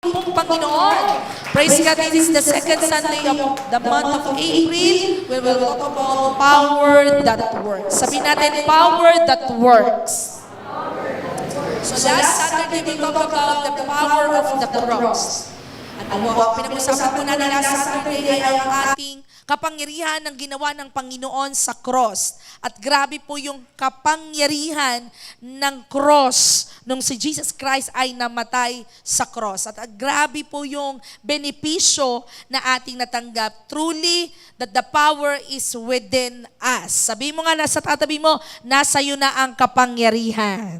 pong Panginoon. Praise God, this is the second Sunday of the month of April. We will talk about power that works. Sabihin natin, power that works. So last Saturday, we talked about the power of the cross. At pinag-usapan po natin last Saturday ay ang ating kapangyarihan ng ginawa ng Panginoon sa cross. At grabe po yung kapangyarihan ng cross nung si Jesus Christ ay namatay sa cross. At grabe po yung benepisyo na ating natanggap. Truly, that the power is within us. Sabi mo nga nasa tatabi mo, nasa iyo na ang kapangyarihan.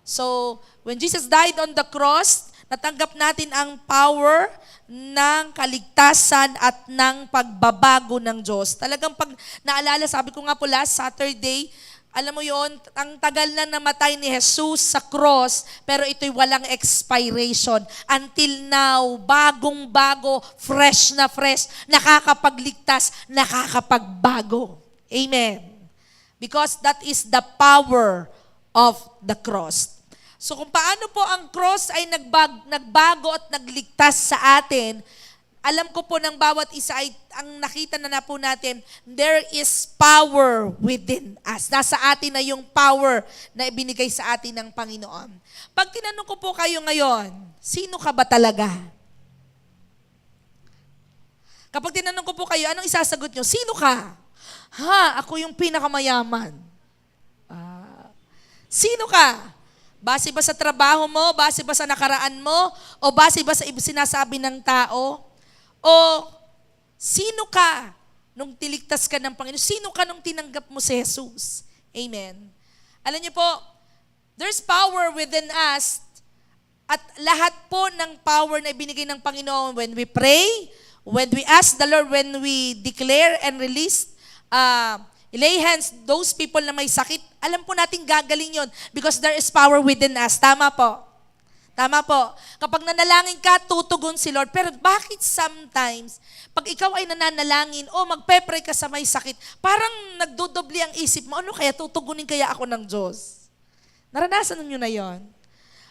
So, when Jesus died on the cross, natanggap natin ang power ng kaligtasan at ng pagbabago ng Diyos. Talagang pag naalala, sabi ko nga po last Saturday, alam mo yon, ang tagal na namatay ni Jesus sa cross, pero ito'y walang expiration. Until now, bagong-bago, fresh na fresh, nakakapagligtas, nakakapagbago. Amen. Because that is the power of the cross. So kung paano po ang cross ay nagbago at nagligtas sa atin, alam ko po ng bawat isa ay ang nakita na po natin, there is power within us. Nasa atin na yung power na ibinigay sa atin ng Panginoon. Pag tinanong ko po kayo ngayon, sino ka ba talaga? Kapag tinanong ko po kayo, anong isasagot nyo? Sino ka? Ako yung pinakamayaman. Sino ka? Base ba sa trabaho mo? Base ba sa nakaraan mo? O base ba sa sinasabi ng tao? O sino ka nung tiligtas ka ng Panginoon? Sino ka nung tinanggap mo si Jesus? Amen. Alam niyo po, there's power within us at lahat po ng power na ibinigay ng Panginoon when we pray, when we ask the Lord, when we declare and release, lay hands, those people na may sakit, alam po natin gagaling yon because there is power within us. Tama po. Tama po. Kapag nanalangin ka, tutugon si Lord. Pero bakit sometimes, pag ikaw ay nananalangin o magpe-pray ka sa may sakit, parang nagdodobli ang isip mo, ano kaya, tutugunin kaya ako ng Diyos? Naranasan niyo na yon.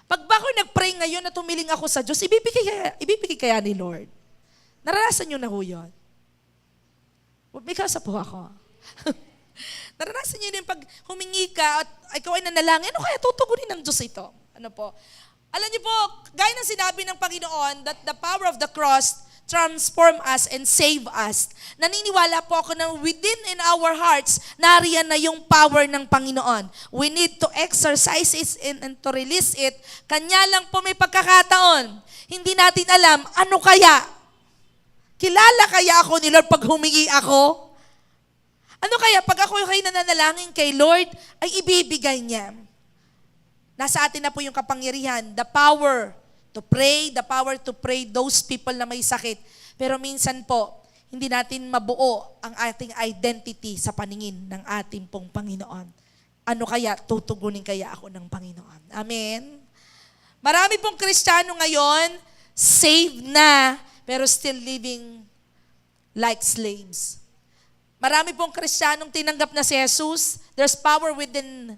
Pag ba ako nag-pray ngayon at humiling ako sa Diyos, ibibigay kaya ni Lord? Naranasan niyo na ho yun? May kasa po ako. Naranasan niyo din pag humingi ka at ikaw ay nanalangin, ano kaya tutugunin ng Diyos ito? Ano po? Alam niyo po, gaya ng sinabi ng Panginoon that the power of the cross transform us and save us. Naniniwala po ako na within in our hearts, nariyan na yung power ng Panginoon. We need to exercise it and to release it. Kanya lang po may pagkakataon. Hindi natin alam, ano kaya? Kilala kaya ako ni Lord pag humingi ako? Ano kaya pag ako kayo nananalangin kay Lord, ay ibibigay niya. Nasa atin na po yung kapangyarihan, the power to pray those people na may sakit. Pero minsan po, hindi natin mabuo ang ating identity sa paningin ng ating pong Panginoon. Ano kaya, tutugunin kaya ako ng Panginoon? Amen? Marami pong Kristiyano ngayon, saved na, pero still living like slaves. Marami pong Kristiyanong tinanggap na si Jesus. There's power within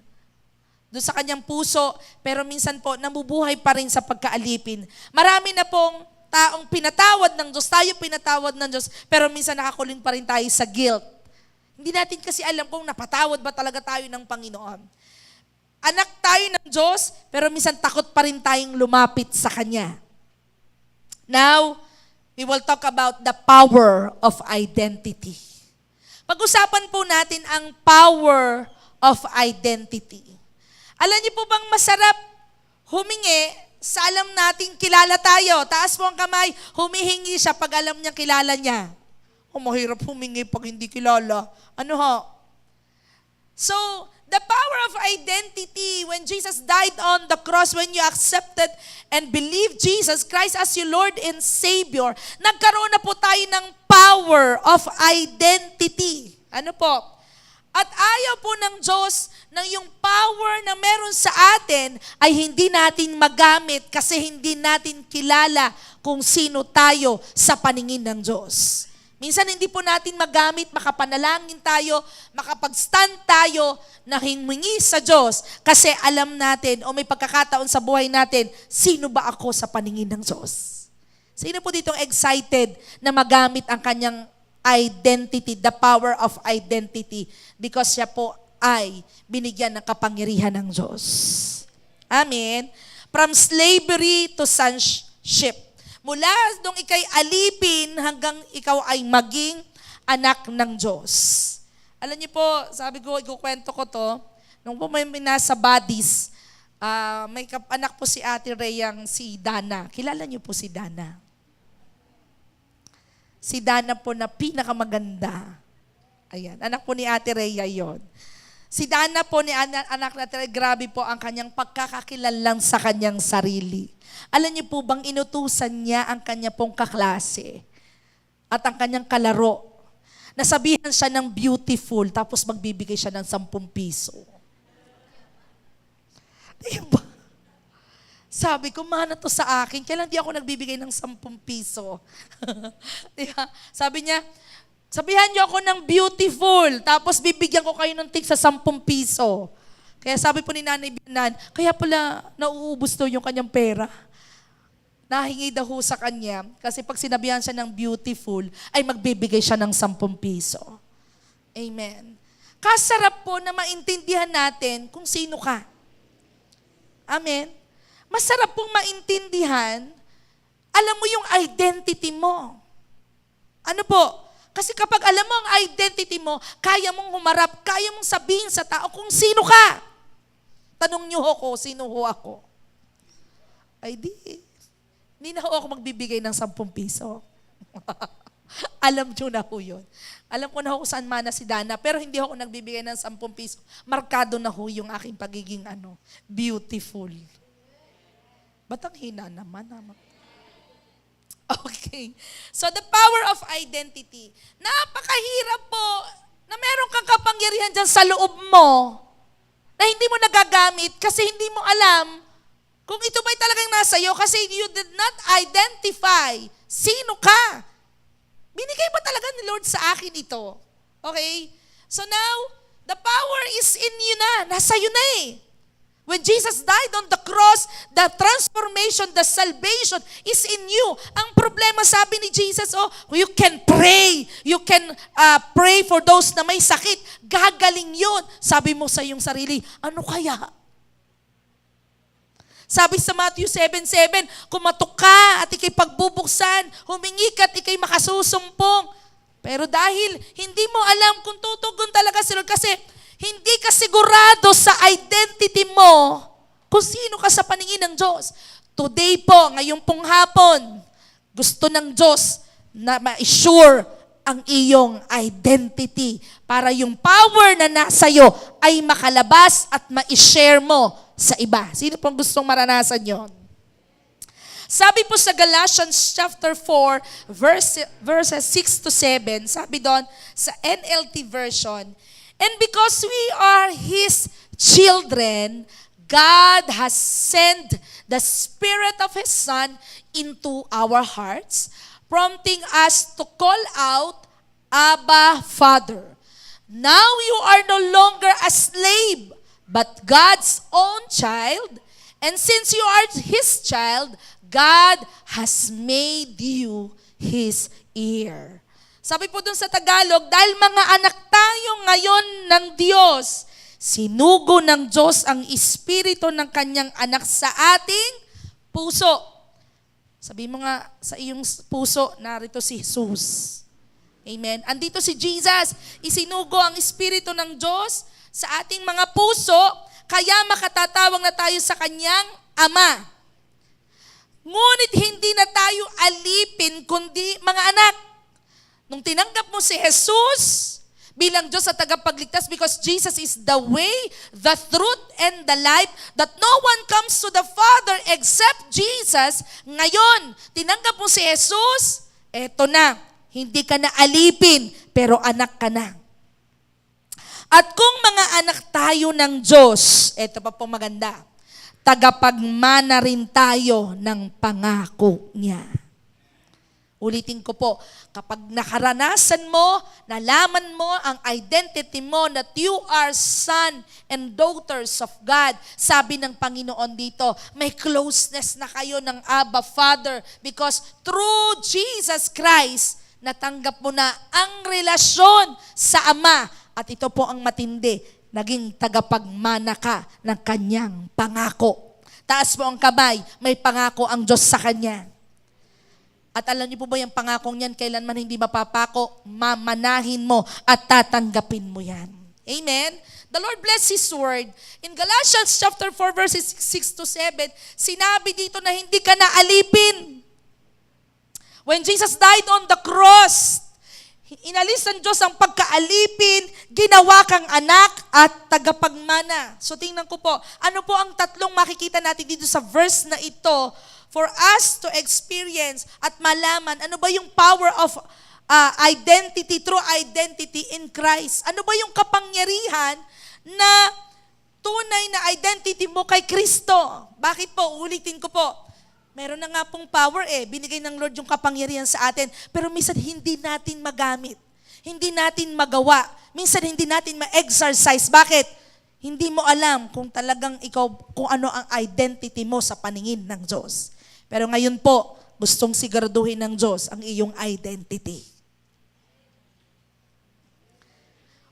doon sa kanyang puso, pero minsan po namubuhay pa rin sa pagkaalipin. Marami na pong taong pinatawad ng Diyos, tayo pinatawad ng Diyos, pero minsan nakakulong pa rin tayo sa guilt. Hindi natin kasi alam kung napatawad ba talaga tayo ng Panginoon. Anak tayo ng Diyos, pero minsan takot pa rin tayong lumapit sa Kanya. Now, we will talk about the power of identity. Pag-usapan po natin ang power of identity. Alam niyo po bang masarap humingi sa alam nating kilala tayo? Taas po ang kamay, humihingi siya pag alam niya kilala niya. Mahirap humingi pag hindi kilala. Ano ho? So, the power of identity, when Jesus died on the cross, when you accepted and believed Jesus Christ as your Lord and Savior, nagkaroon na po tayo ng power of identity. Ano po? At ayaw po ng Diyos na yung power na meron sa atin ay hindi natin magamit kasi hindi natin kilala kung sino tayo sa paningin ng Diyos. Minsan hindi po natin magamit, makapanalangin tayo, makapag-stand tayo na himingi sa Diyos kasi alam natin o may pagkakataon sa buhay natin, sino ba ako sa paningin ng Diyos? Sino po ditong excited na magamit ang kanyang identity, the power of identity, because siya po ay binigyan ng kapangyarihan ng Diyos. Amen? From slavery to sonship. Mula nung ikay alipin hanggang ikaw ay maging anak ng Diyos. Alam niyo po, sabi ko, ikukwento ko to, nung po may nasa Buddies, may anak po si Ate Reyang si Dana. Kilala niyo po si Dana? Si Dana po na pinakamaganda. Ayan, anak po ni Ate Rhea yon. Si Dana po ni anak na Ate Rhea, grabe po ang kanyang pagkakakilanlan sa kanyang sarili. Alam niyo po bang inutusan niya ang kanya pong kaklase at ang kanyang kalaro. Nasabihan siya ng beautiful tapos magbibigay siya ng 10 piso. Diba? Sabi ko, mana to sa akin, kailan di ako nagbibigay ng 10 piso? Diba? Sabi niya, sabihan niyo ako ng beautiful, tapos bibigyan ko kayo ng tig sa 10 piso. Kaya sabi po ni Nanay Binan, kaya pala nauubos daw yung kanyang pera. Nahingi daw sa kanya, kasi pag sinabihan siya ng beautiful, ay magbibigay siya ng 10 piso. Amen. Kasarap po na maintindihan natin kung sino ka. Amen. Masarap pong maintindihan, alam mo yung identity mo. Ano po? Kasi kapag alam mo ang identity mo, kaya mong humarap, kaya mong sabihin sa tao kung sino ka. Tanong niyo ako, sino ho ako? Ay hindi na ho ako magbibigay ng 10 piso. Alam niyo na ho yun. Alam ko na ho kung saan mana si Dana, pero hindi ho ako nagbibigay ng 10 piso. Markado na ho yung aking pagiging beautiful. Ba't ang hina naman? Okay. So the power of identity. Napakahirap po na meron kang kapangyarihan dyan sa loob mo na hindi mo nagagamit kasi hindi mo alam kung ito ba'y talagang nasa iyo kasi you did not identify sino ka. Binigay ba talaga ni Lord sa akin ito? Okay? So now, the power is in you na. Nasa iyo na eh. When Jesus died on the cross, the transformation, the salvation is in you. Ang problema, sabi ni Jesus, you can pray. You can pray for those na may sakit. Gagaling yun. Sabi mo sa iyong sarili, ano kaya? Sabi sa Matthew 7:7, kumatok ka at ikay pagbubuksan, humingi ka at ikay makasusumpong. Pero dahil hindi mo alam kung tutugon talaga si Lord kasi hindi ka sigurado sa identity mo kung sino ka sa paningin ng Diyos. Today po, ngayong pong hapon, gusto ng Diyos na ma-assure ang iyong identity para yung power na nasa iyo ay makalabas at ma-share mo sa iba. Sino pong gustong maranasan yon? Sabi po sa Galatians chapter 4, verses 6-7, sabi doon sa NLT version, and because we are His children, God has sent the Spirit of His Son into our hearts, prompting us to call out, Abba, Father. Now you are no longer a slave, but God's own child. And since you are His child, God has made you His heir. Sabi po dun sa Tagalog, dahil mga anak tayo ngayon ng Diyos, sinugo ng Diyos ang espiritu ng kanyang anak sa ating puso. Sabi mo nga sa iyong puso, narito si Jesus. Amen. Andito si Jesus, isinugo ang espiritu ng Diyos sa ating mga puso, kaya makatatawag na tayo sa kanyang Ama. Ngunit hindi na tayo alipin, kundi mga anak. Nung tinanggap mo si Jesus bilang Diyos at tagapagligtas, because Jesus is the way, the truth, and the life, that no one comes to the Father except Jesus, ngayon, tinanggap mo si Jesus, eto na, hindi ka na alipin, pero anak ka na. At kung mga anak tayo ng Diyos, eto pa pong maganda, tagapagmana rin tayo ng pangako niya. Ulitin ko po, kapag nakaranasan mo, nalaman mo ang identity mo that you are son and daughters of God, sabi ng Panginoon dito, may closeness na kayo ng Abba Father because through Jesus Christ, natanggap mo na ang relasyon sa Ama at ito po ang matindi, naging tagapagmana ka ng kanyang pangako. Taas mo ang kamay, may pangako ang Diyos sa kanya. At alam niyo po ba yung pangakong yan, kailanman hindi mapapako, mamanahin mo at tatanggapin mo yan. Amen? The Lord bless His word. In Galatians chapter 4 verses 6 to 7, sinabi dito na hindi ka naalipin. When Jesus died on the cross, inalis ng Diyos ang pagkaalipin, ginawa kang anak at tagapagmana. So tingnan ko po, ano po ang tatlong makikita natin dito sa verse na ito for us to experience at malaman ano ba yung power of identity, true identity in Christ. Ano ba yung kapangyarihan na tunay na identity mo kay Kristo? Bakit po? Ulitin ko po. Meron na nga pong power binigay ng Lord yung kapangyarihan sa atin, pero minsan hindi natin magamit. Hindi natin magawa. Minsan hindi natin ma-exercise. Bakit? Hindi mo alam kung talagang ikaw, kung ano ang identity mo sa paningin ng Diyos. Pero ngayon po, gustong siguraduhin ng Diyos ang iyong identity.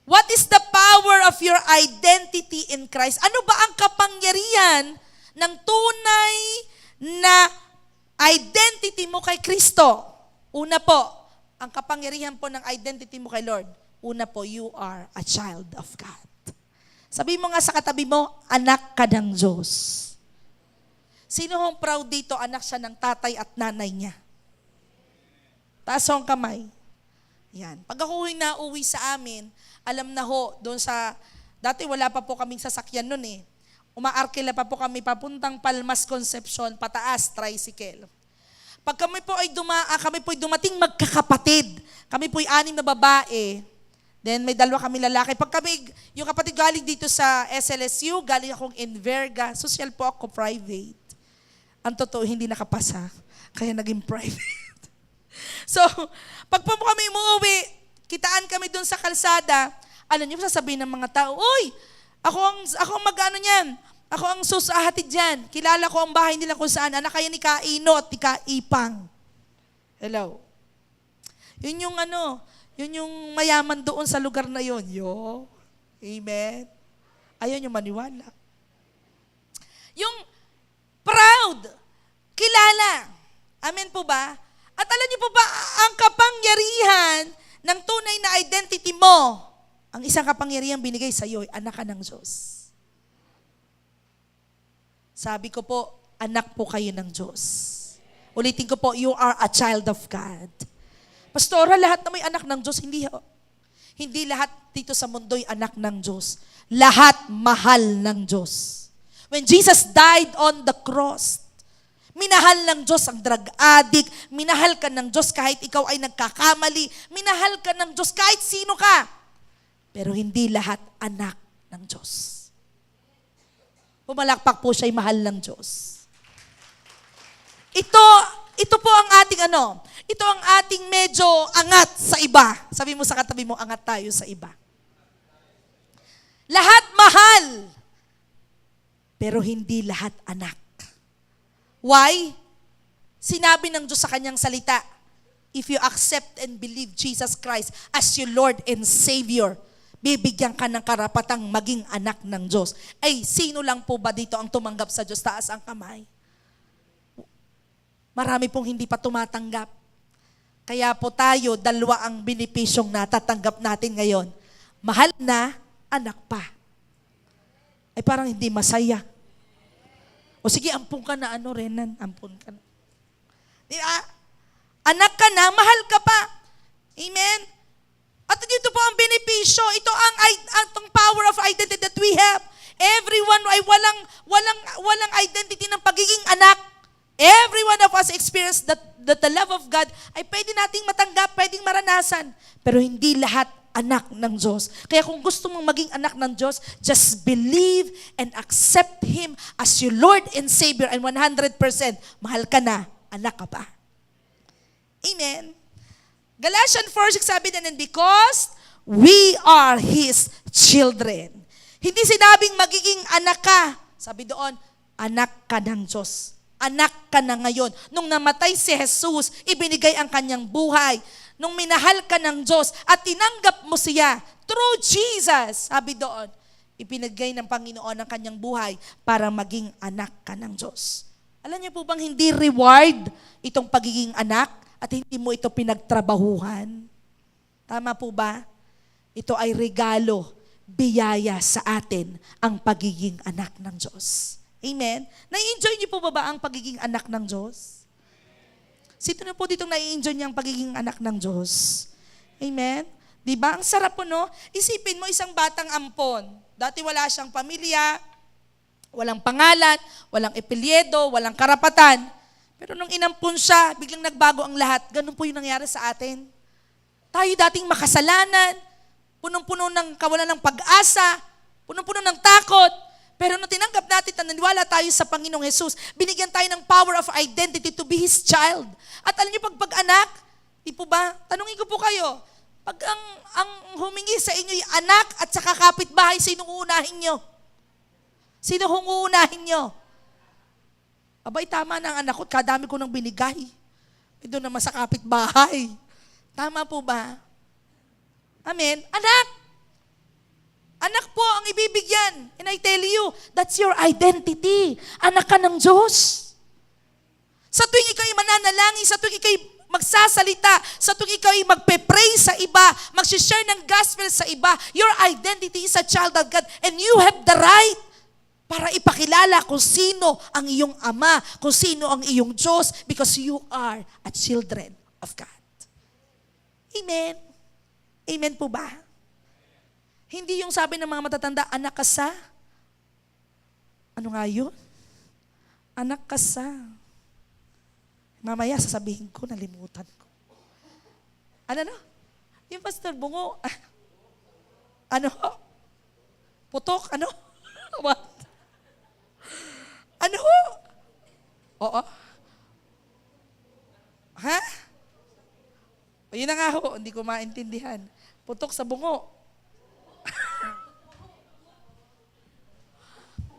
What is the power of your identity in Christ? Ano ba ang kapangyarihan ng tunay na identity mo kay Kristo? Una po, ang kapangyarihan po ng identity mo kay Lord. Una po, you are a child of God. Sabi mo nga sa katabi mo, anak ka ng Diyos. Sino hong proud dito, anak siya ng tatay at nanay niya? Taas ang kamay. Yan. Pag ako nauwi sa amin, alam na ho, doon sa, dati wala pa po kaming sasakyan nun Umaarkila pa po kami papuntang Palmas Concepcion, pataas, tricycle. Pag kami po ay dumating magkakapatid. Kami po ay 6 na babae. Then may 2 kami lalaki. Pag kami, yung kapatid galing dito sa SLSU, galing akong Enverga. Social po ako, private. Ang totoo, hindi nakapasa. Kaya naging private. So, pag po kami umuwi, kitaan kami dun sa kalsada, alam niyo, sasabihin ng mga tao, uy, ako ang mag-ano niyan. Ako ang susahatid dyan. Kilala ko ang bahay nila kung saan. Anak kaya ni Kaino at ni Kaipang. Hello. Yun yung mayaman doon sa lugar na yun. Amen. Ayaw niyo maniwala. Yung proud, kilala. Amen po ba? At alam niyo po ba, ang kapangyarihan ng tunay na identity mo, ang isang kapangyarihan binigay sa iyo, anak ka ng Diyos. Sabi ko po, anak po kayo ng Diyos. Ulitin ko po, you are a child of God. Pastora, lahat na may anak ng Diyos, hindi lahat dito sa mundo'y anak ng Diyos. Lahat mahal ng Diyos. When Jesus died on the cross, minahal ng Diyos ang drug addict, minahal ka ng Diyos kahit ikaw ay nagkakamali, minahal ka ng Diyos kahit sino ka. Pero hindi lahat anak ng Diyos. Pumalakpak po siya'y mahal ng Diyos. Ito po ang ating ito ang ating medyo angat sa iba. Sabi mo sa katabi mo, angat tayo sa iba. Lahat mahal, pero hindi lahat anak. Why? Sinabi ng Diyos sa kanyang salita, if you accept and believe Jesus Christ as your Lord and Savior, bibigyan ka ng karapatang maging anak ng Diyos. Ay, sino lang po ba dito ang tumanggap sa Diyos? Taas ang kamay. Marami pong hindi pa tumatanggap. Kaya po tayo, 2 ang benepisyong natatanggap natin ngayon. Mahal na, anak pa. Ay parang hindi masaya. O sige, ampun ka na, Renan, ampun ka na. Anak ka na, mahal ka pa. Amen? At dito po ang benepisyo. Ito ang power of identity that we have. Everyone ay walang identity ng pagiging anak. Every one of us experience that the love of God ay pwede nating matanggap, pwedeng maranasan. Pero hindi lahat anak ng Diyos. Kaya kung gusto mong maging anak ng Diyos, just believe and accept Him as your Lord and Savior and 100% mahal ka na, anak ka pa. Amen. Galatians 4:6 sabi na, and because we are His children. Hindi sinabing magiging anak ka. Sabi doon, anak ka ng Diyos. Anak ka na ngayon. Nung namatay si Jesus, ibinigay ang kanyang buhay. Nung minahal ka ng Diyos at tinanggap mo siya through Jesus, sabi doon, ipinagay ng Panginoon ang kanyang buhay para maging anak ka ng Diyos. Alam niyo po bang hindi reward itong pagiging anak at hindi mo ito pinagtrabahuhan? Tama po ba? Ito ay regalo, biyaya sa atin ang pagiging anak ng Diyos. Amen? Na-enjoy niyo po ba ang pagiging anak ng Diyos? Sino na po ditong na-enjoy niya ang pagiging anak ng Diyos? Amen? Diba? Ang sarap po, no? Isipin mo isang batang ampon. Dati wala siyang pamilya, walang pangalan, walang epelyedo, walang karapatan. Pero nung inampun siya, biglang nagbago ang lahat. Ganun po yung nangyari sa atin. Tayo dating makasalanan, punong-puno ng kawalan ng pag-asa, punong-puno ng takot. Pero nung tinanggap natin at naniwala tayo sa Panginoong Jesus, binigyan tayo ng power of identity to be His child. At alam niyo, pag-anak, di po ba? Tanungin ko po kayo, pag ang humingi sa inyo yung anak at saka kapitbahay, sino uunahin nyo? Sino uunahin nyo? Abay, tama na ang anak ko, kadami ko nang binigay. Doon naman sa kapitbahay. Tama po ba? Amen? Anak! Anak po ang ibibigyan. And I tell you, that's your identity. Anak ka ng Diyos. Sa tuwing ikaw ay mananalangin, sa tuwing ikaw ay magsasalita, sa tuwing ikaw ay magpe-pray sa iba, mag-share ng gospel sa iba, your identity is a child of God and you have the right para ipakilala kung sino ang iyong Ama, kung sino ang iyong Diyos, because you are a children of God. Amen? Amen po ba? Hindi yung sabi ng mga matatanda, anak ka sa? Ano nga yun? Anak ka sa? Mamaya sasabihin ko, nalimutan ko. Ano no? Yung Pastor Bungo, ano? Putok, ano? What? Ano? Oo. Ha? O yun na nga ho, hindi ko maintindihan. Putok sa bungo.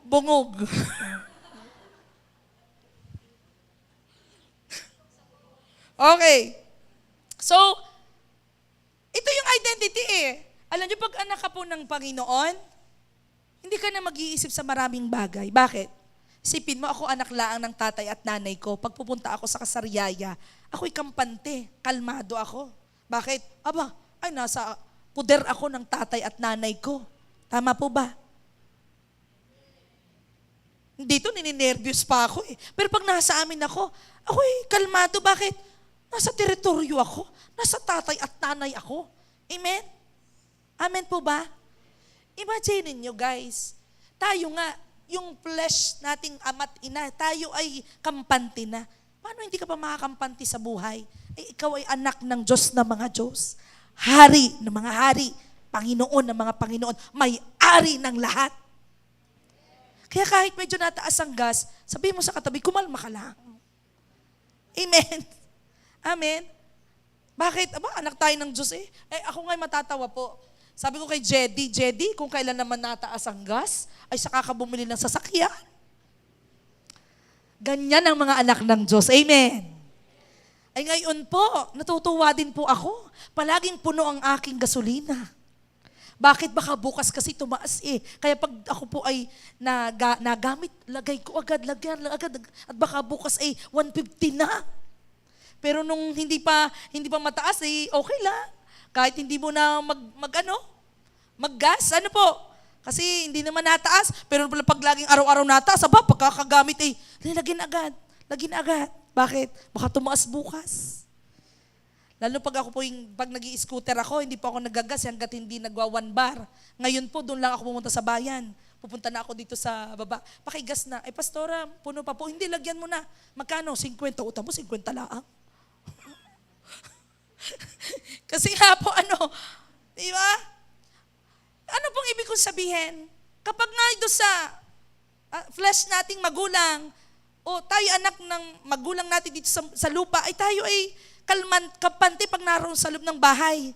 Bungog. Okay. So, ito yung identity eh. Alam niyo, pag anak ka po ng Panginoon, hindi ka na mag-iisip sa maraming bagay. Bakit? Isipin mo, ako anak laang ng tatay at nanay ko. Pag pupunta ako sa Kasariaya, ako'y kampante, kalmado ako. Bakit? Aba, ay nasa puder ako ng tatay at nanay ko. Tama po ba? Dito, nininervyos pa ako eh. Pero pag nasa amin ako, ako'y kalmado. Bakit? Nasa teritoryo ako. Nasa tatay at nanay ako. Amen? Amen po ba? Imagine niyo guys, tayo nga, yung flesh nating ama't ina, tayo ay kampante na. Paano hindi ka pa makakampante sa buhay? Eh, ikaw ay anak ng Diyos na mga Diyos. Hari ng mga hari. Panginoon ng mga Panginoon. May-ari ng lahat. Kaya kahit medyo nataas ang gas, sabihin mo sa katabi, kumalma ka lang. Amen. Amen. Bakit? Aba, anak tayo ng Diyos eh. Eh, ako nga'y matatawa po. Sabi ko kay Jedy, kung kailan naman nataas ang gas, ay saka ka bumili ng sasakyan. Ganyan ang mga anak ng Diyos. Amen. Ay ngayon po, natutuwa din po ako. Palaging puno ang aking gasolina. Bakit? Baka bukas kasi tumaas eh. Kaya pag ako po ay nagamit, lagay ko agad, lagyan agad. At baka bukas ay 150 na. Pero nung hindi pa mataas eh, okay lang. Kahit hindi mo na maggas, ano po? Kasi hindi naman nataas, pero pag laging araw-araw nataas, pagkakagamit eh, lagyan agad. Bakit? Baka tumaas bukas. Lalo pag ako po pag nag-i-scooter ako, hindi po ako nagagas hanggat hindi nagwa 1 bar. Ngayon po, doon lang ako pumunta sa bayan. Pupunta na ako dito sa baba. Pakigas na. Eh, pastora, puno pa po. Hindi, lagyan mo na. Magkano? 50. Utang mo, 50 lang. Kasi nga po, di ba? Ano pong ibig kong sabihin? Kapag nga ito sa flesh nating magulang, o tayo anak ng magulang natin dito sa lupa, ay tayo ay kampante pag naroon sa loob ng bahay.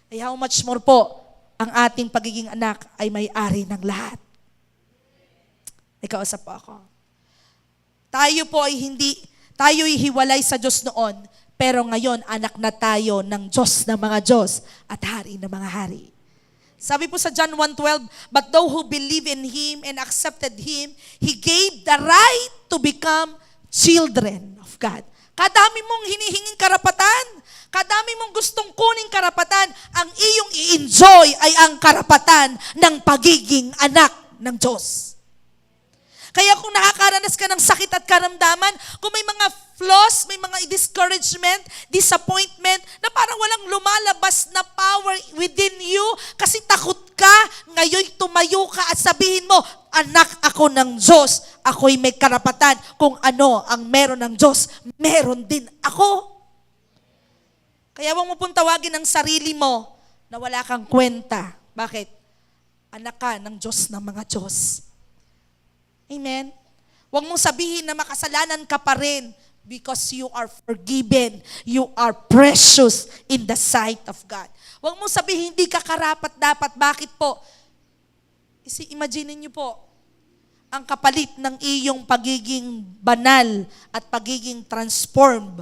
Ay how much more po, ang ating pagiging anak ay may-ari ng lahat. Ikausap po ako. Tayo'y hiwalay sa Diyos noon, pero ngayon anak na tayo ng Diyos ng mga Diyos at hari ng mga hari. Sabi po sa John 1:12, but those who believe in Him and accepted Him, He gave the right to become children of God. Kadami mong hinihinging karapatan, kadami mong gustong kuning karapatan, ang iyong i-enjoy ay ang karapatan ng pagiging anak ng Diyos. Kaya kung nakakaranas ka ng sakit at karamdaman, kung may mga flaws, may mga discouragement, disappointment, na parang walang lumalabas na power within you, kasi takot ka, ngayon tumayo ka at sabihin mo, anak ako ng Diyos, ako'y may karapatan, kung ano ang meron ng Diyos, meron din ako. Kaya huwag mo pong tawagin ang sarili mo na wala kang kwenta. Bakit? Anak ka ng Diyos ng mga Diyos. Amen? Huwag mong sabihin na makasalanan ka pa rin because you are forgiven. You are precious in the sight of God. Huwag mong sabihin hindi ka karapat-dapat. Bakit po? Imagine niyo po, ang kapalit ng iyong pagiging banal at pagiging transformed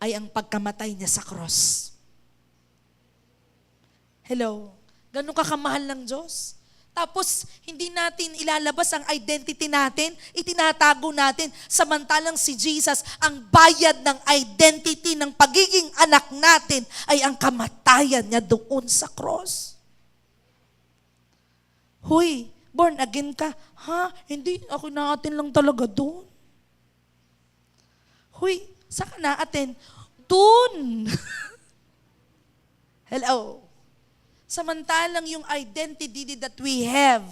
ay ang pagkamatay niya sa cross. Hello? Ganun ka kamahal ng Diyos? Tapos, hindi natin ilalabas ang identity natin, itinatago natin, samantalang si Jesus, ang bayad ng identity ng pagiging anak natin ay ang kamatayan niya doon sa cross. Huy, born again ka? Ha? Hindi, ako naatin lang talaga doon. Huy, saan ka naatin? Doon. Hello? Samantalang yung identity that we have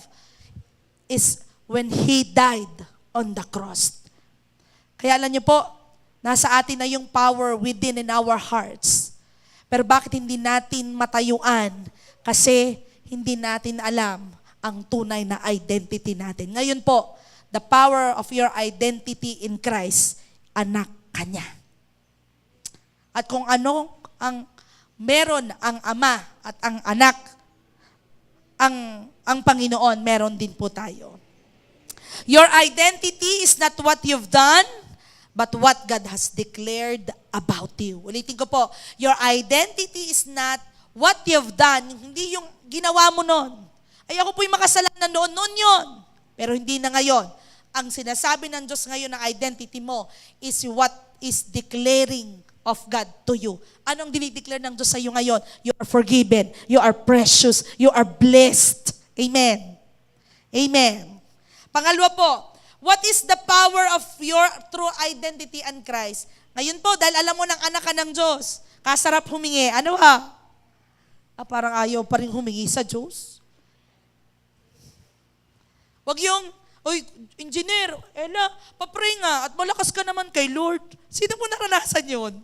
is when He died on the cross. Kaya alam niyo po, nasa atin na yung power within in our hearts. Pero bakit hindi natin matayuan? Kasi hindi natin alam ang tunay na identity natin. Ngayon po, the power of your identity in Christ, anak ka niya. At kung ano ang meron ang Ama at ang Anak, ang Panginoon, meron din po tayo. Your identity is not what you've done, but what God has declared about you. Ulitin ko po, your identity is not what you've done, hindi yung ginawa mo noon. Ay ako po'y makasalanan noon yun. Pero hindi na ngayon. Ang sinasabi ng Diyos ngayon na identity mo is what is declaring of God to you. Anong dinideclare ng Diyos sa iyo ngayon? You are forgiven. You are precious. You are blessed. Amen. Amen. Pangalawa po, what is the power of your true identity in Christ? Ngayon po, dahil alam mo ng anak ka ng Diyos, kasarap humingi. Ano ha? Parang ayaw pa rin humingi sa Diyos. Wag yung, oy, engineer, Ella, papray nga at malakas ka naman kay Lord. Sino mo naranasan yun?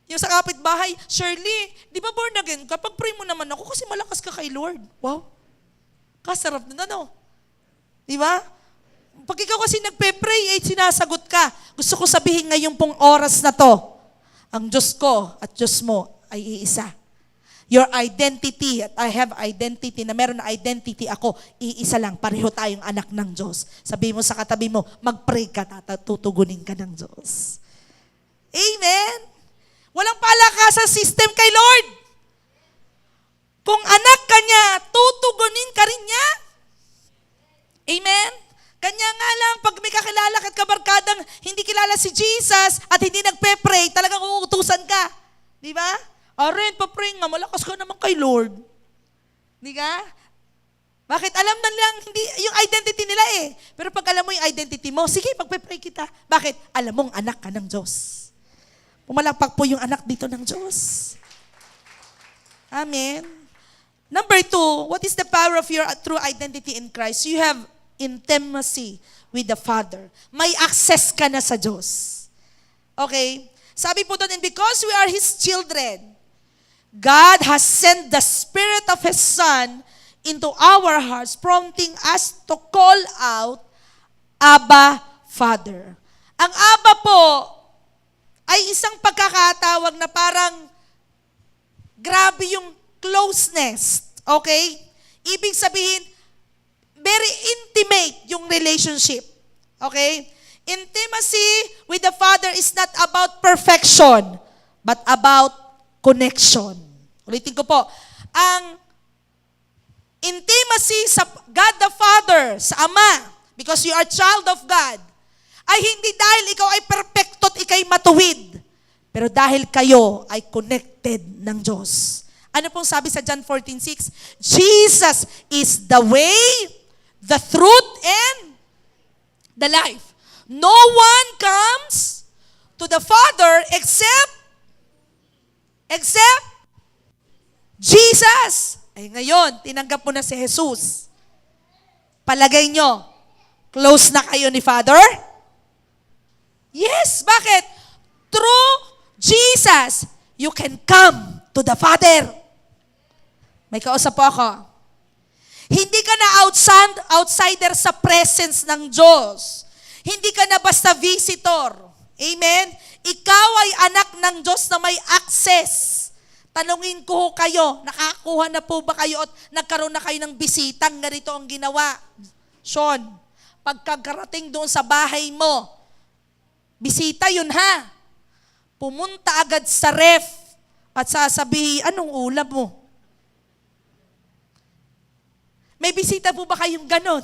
Yung sa kapitbahay, Shirley, di ba born again? Kapag pray mo naman ako kasi malakas ka kay Lord. Wow. Kasarap na ano. Di ba? Pag ikaw kasi nagpe-pray, sinasagot ka. Gusto ko sabihin ngayong pong oras na to, ang Diyos ko at Diyos mo ay iisa. Your identity, at I have identity, na meron na identity ako, iisa lang, pareho tayong anak ng Diyos. Sabihin mo sa katabi mo, mag-pray ka, tutugunin ka ng Diyos. Amen? Walang palakasan system kay Lord. Kung anak ka niya, tutugunin ka rin niya. Amen? Kanya nga lang, pag may kakilala at kabarkadang hindi kilala si Jesus at hindi nagpe-pray, talagang uutusan ka. Di ba? Arin, pa-pray nga, malakas ka naman kay Lord. Di ka? Bakit? Alam na lang, hindi, yung identity nila eh. Pero pag alam mo yung identity mo, sige, magpe-pray kita. Bakit? Alam mong anak ka ng Diyos. Pumalakpak po yung anak dito ng Diyos. Amen. Number 2, what is the power of your true identity in Christ? You have intimacy with the Father. May access ka na sa Diyos. Okay? Sabi po doon, and because we are His children, God has sent the Spirit of His Son into our hearts, prompting us to call out, Abba, Father. Ang Abba po, ay isang pagkakatawag na parang grabe yung closeness. Okay? Ibig sabihin, very intimate yung relationship. Okay? Intimacy with the Father is not about perfection, but about connection. Ulitin ko po. Ang intimacy sa God the Father, sa Ama, because you are child of God, ay hindi dahil ikaw ay perfecto at ikay matuwid, pero dahil kayo ay connected ng Diyos. Ano pong sabi sa John 14:6? Jesus is the way, the truth, and the life. No one comes to the Father except Jesus. Ay ngayon, tinanggap mo na si Jesus. Palagay nyo, close na kayo ni Father? Yes, bakit? Through Jesus, you can come to the Father. May kausap po ako. Hindi ka na outsider sa presence ng Diyos. Hindi ka na basta visitor. Amen? Ikaw ay anak ng Diyos na may access. Tanungin ko kayo, nakakuha na po ba kayo at nagkaroon na kayo ng bisitang ganito ang ginawa? Sean, pagkakarating doon sa bahay mo, bisita yun ha. Pumunta agad sa ref at sasabihin, anong ulam mo? May bisita po ba kayong ganon?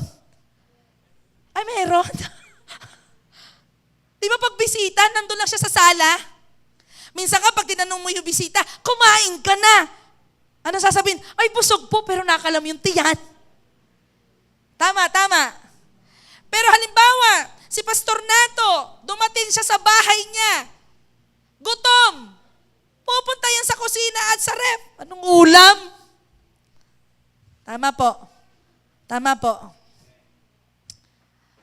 Ay, meron. Di ba pag bisita, nandun lang siya sa sala? Minsan nga, pag tinanong mo yung bisita, kumain ka na. Ano sasabihin? Ay, busog po, pero nakalam yung tiyan. Tama. Pero halimbawa, si Pastor Nato, dumating siya sa bahay niya. Gutom. Pupunta yan sa kusina at sa ref. Anong ulam? Tama po.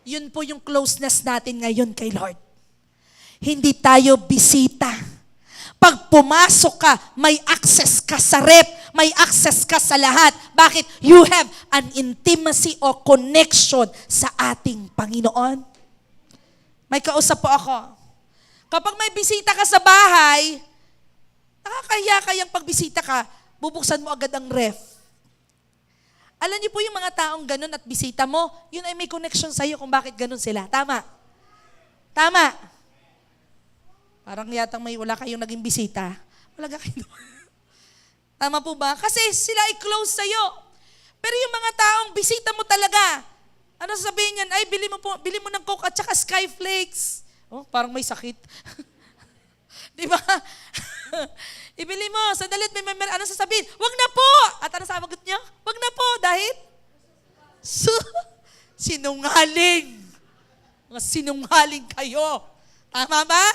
Yun po yung closeness natin ngayon kay Lord. Hindi tayo bisita. Pag pumasok ka, may access ka sa rep, may access ka sa lahat. Bakit? You have an intimacy or connection sa ating Panginoon. May kausap po ako. Kapag may bisita ka sa bahay, nakakahiya kayang pagbisita ka, bubuksan mo agad ang ref. Alam niyo po yung mga taong ganun at bisita mo, yun ay may connection sa'yo kung bakit ganun sila. Tama. Parang yatang wala kayong naging bisita. Wala kayo. Tama po ba? Kasi sila ay close sa'yo. Pero yung mga taong bisita mo talaga, ano sasabihin niyan? Ay, bili mo ng Coke at saka Skyflakes. Oh, parang may sakit. Di ba? Ibili mo, sandali at may ano sasabihin? Wag na po! At ano sabagot niya? Wag na po, dahil? Sinungaling. Mga sinungaling kayo. Tama ba?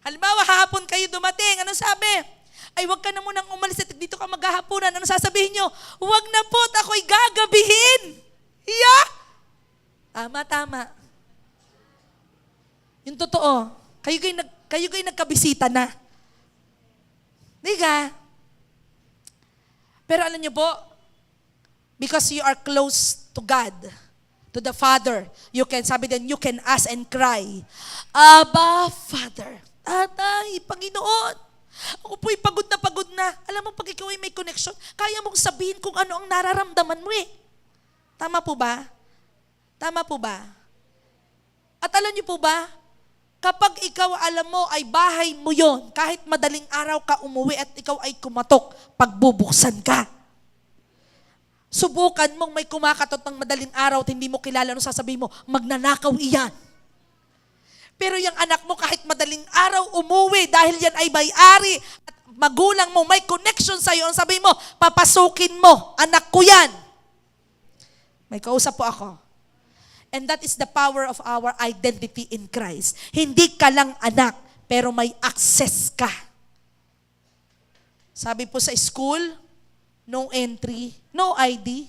Halimbawa, hapon kayo dumating. Ano sabi? Ay, wag ka na munang umalis at dito ka maghahaponan. Ano sasabihin nyo? Wag na po, at ako'y gagabihin. Yeah? Tama. Yung totoo, kayo kayo nagkabisita na. Di ka? Pero alam niyo po, because you are close to God, to the Father, you can ask and cry, Abba, Father. Tatay, Panginoon, ako po'y pagod na. Alam mo, pag ikaw ay may connection, kaya mong sabihin kung ano ang nararamdaman mo eh. Tama po ba? At alam niyo po ba, kapag ikaw alam mo ay bahay mo yon, kahit madaling araw ka umuwi at ikaw ay kumatok, pagbubuksan ka. Subukan mong may kumakatot ng madaling araw at hindi mo kilala, ano sasabihin mo? Magnanakaw iyan. Pero yung anak mo kahit madaling araw umuwi dahil yan ay may-ari at magulang mo may connection sa'yo, ang sabihin mo, papasukin mo, anak ko yan. May kausap po ako. And that is the power of our identity in Christ. Hindi ka lang anak, pero may access ka. Sabi po sa school, no entry, no ID,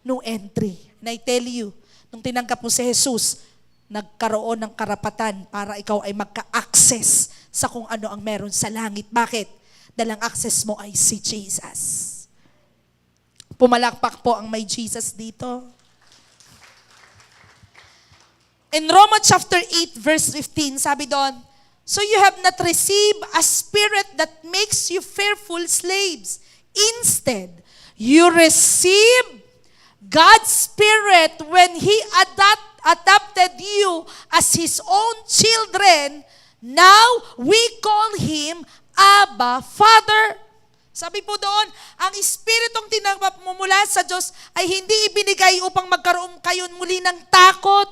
no entry. And I tell you, nung tinanggap mo si Jesus, nagkaroon ng karapatan para ikaw ay magka-access sa kung ano ang meron sa langit. Bakit? Dahil ang access mo ay si Jesus. Pumalakpak po ang may Jesus dito. In Romans chapter 8 verse 15, sabi doon, So you have not received a spirit that makes you fearful slaves. Instead, you receive God's Spirit when He adopted you as His own children. Now, we call Him Abba, Father. Sabi po doon, ang Espiritong tinanggap mo mula sa Diyos ay hindi ibinigay upang magkaroon kayo muli ng takot.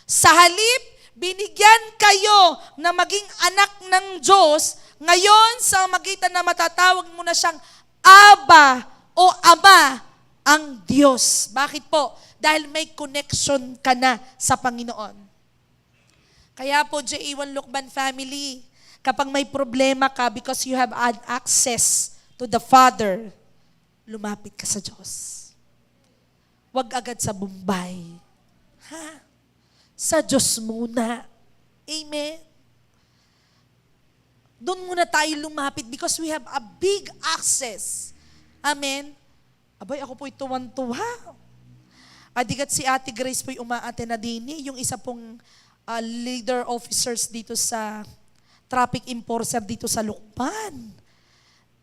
Sa halip, binigyan kayo na maging anak ng Diyos. Ngayon, sa magitan na matatawag mo na siyang Abba o Ama, ang Diyos. Bakit po? Dahil may connection ka na sa Panginoon. Kaya po, J.A.1 Lucban family, kapag may problema ka because you have had access to the Father, lumapit ka sa Diyos. Huwag agad sa Bombay. Ha? Sa Diyos muna. Amen? Doon muna tayo lumapit because we have a big access. Amen? Abay, ako po'y tuwan-tuwa. Adigat si Ate Grace po'y umaate na dini, yung isa pong leader officers dito sa traffic enforcer dito sa Lucban.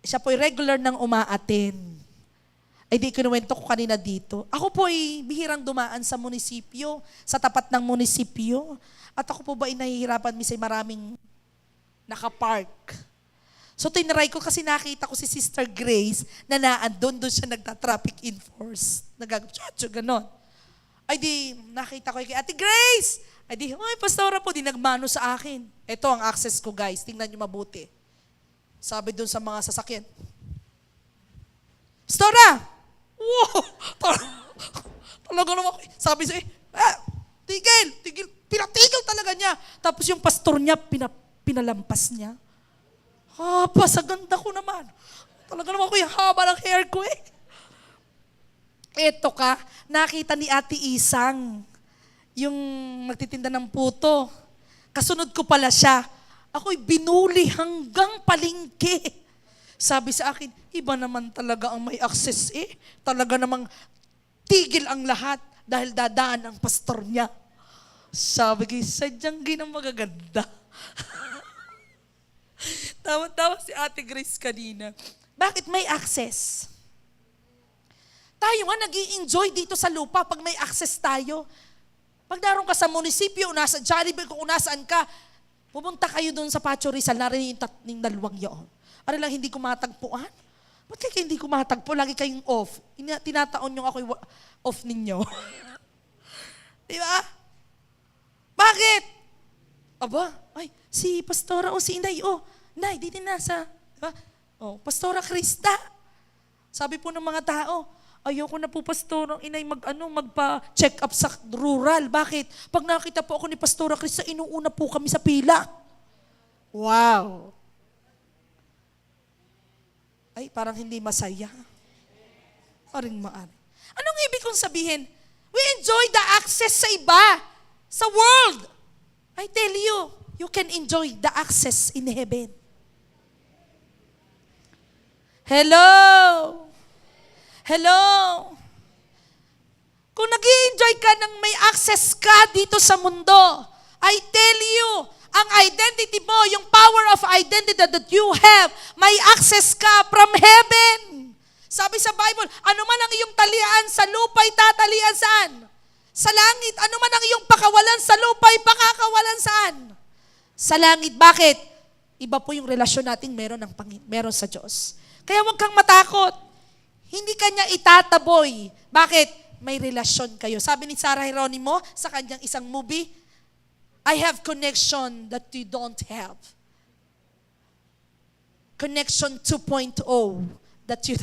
Siya po'y regular nang umaaten. Ay di kinuwento ko kanina dito. Ako po'y bihirang dumaan sa munisipyo, sa tapat ng munisipyo. At ako po ba ay nahihirapan, misay maraming nakapark. So tinry ko kasi nakita ko si Sister Grace na naandun, doon siya nagta-traffic enforce. Ganon. Ay di, nakita ko kay Ate Grace. Ay di, pastora po, di nagmano sa akin. Ito ang access ko guys, tingnan nyo mabuti. Sabi doon sa mga sasakyan, Pastora! Wow! Talaga naman, sabi siya, tigil, pinatigil talaga niya. Tapos yung pastor niya, pinalampas niya. Sa ganda ko naman. Talaga naman ako yung haba ng hair ko eh. Eto ka, nakita ni Ate Isang, yung magtitinda ng puto. Kasunod ko pala siya. Ako'y binuli hanggang palengke. Sabi sa akin, iba naman talaga ang may access eh. Talaga namang tigil ang lahat dahil dadaan ang pastor niya. Sabi ko, sadyang ginang magaganda. Tawa-tawa si Ate Grace kanina. Bakit may access? Tayo nga nag-i-enjoy dito sa lupa pag may access tayo. Pag naroon ka sa munisipyo, nasa Jollibee, kung nasaan ka, pumunta kayo doon sa Pacho Rizal, narinig yung dalawang yun. Ano lang, hindi ko matagpuan? Ba't kayo hindi ko matagpo? Lagi kayong off. Tinataon yung ako'y off ninyo. Di ba? Bakit? Aba, ay, si Pastora o si Inday, Nay, dito na sa, diba? Pastora Krista. Sabi po ng mga tao, ayoko na po Pastora, Inay, magpa-check up sa rural. Bakit? Pag nakita po ako ni Pastora Krista, inuuna po kami sa pila. Wow. Ay, parang hindi masaya. Paring maan. Anong ibig kong sabihin? We enjoy the access sa iba, sa world. I tell you, you can enjoy the access in heaven. Hello? Hello? Kung nag-i-enjoy ka ng may access ka dito sa mundo, I tell you, ang identity mo, yung power of identity that you have, may access ka from heaven. Sabi sa Bible, ano man ang iyong talian sa lupa'y tatalian saan? Sa langit. Ano man ang iyong pakawalan sa lupa'y pakakawalan saan? Sa langit. Bakit? Iba po yung relasyon natin meron sa Diyos. Kaya huwag kang matakot. Hindi ka niya itataboy. Bakit? May relasyon kayo. Sabi ni Sarah Geronimo sa kanyang isang movie, I have connection that you don't have. Connection 2.0 that you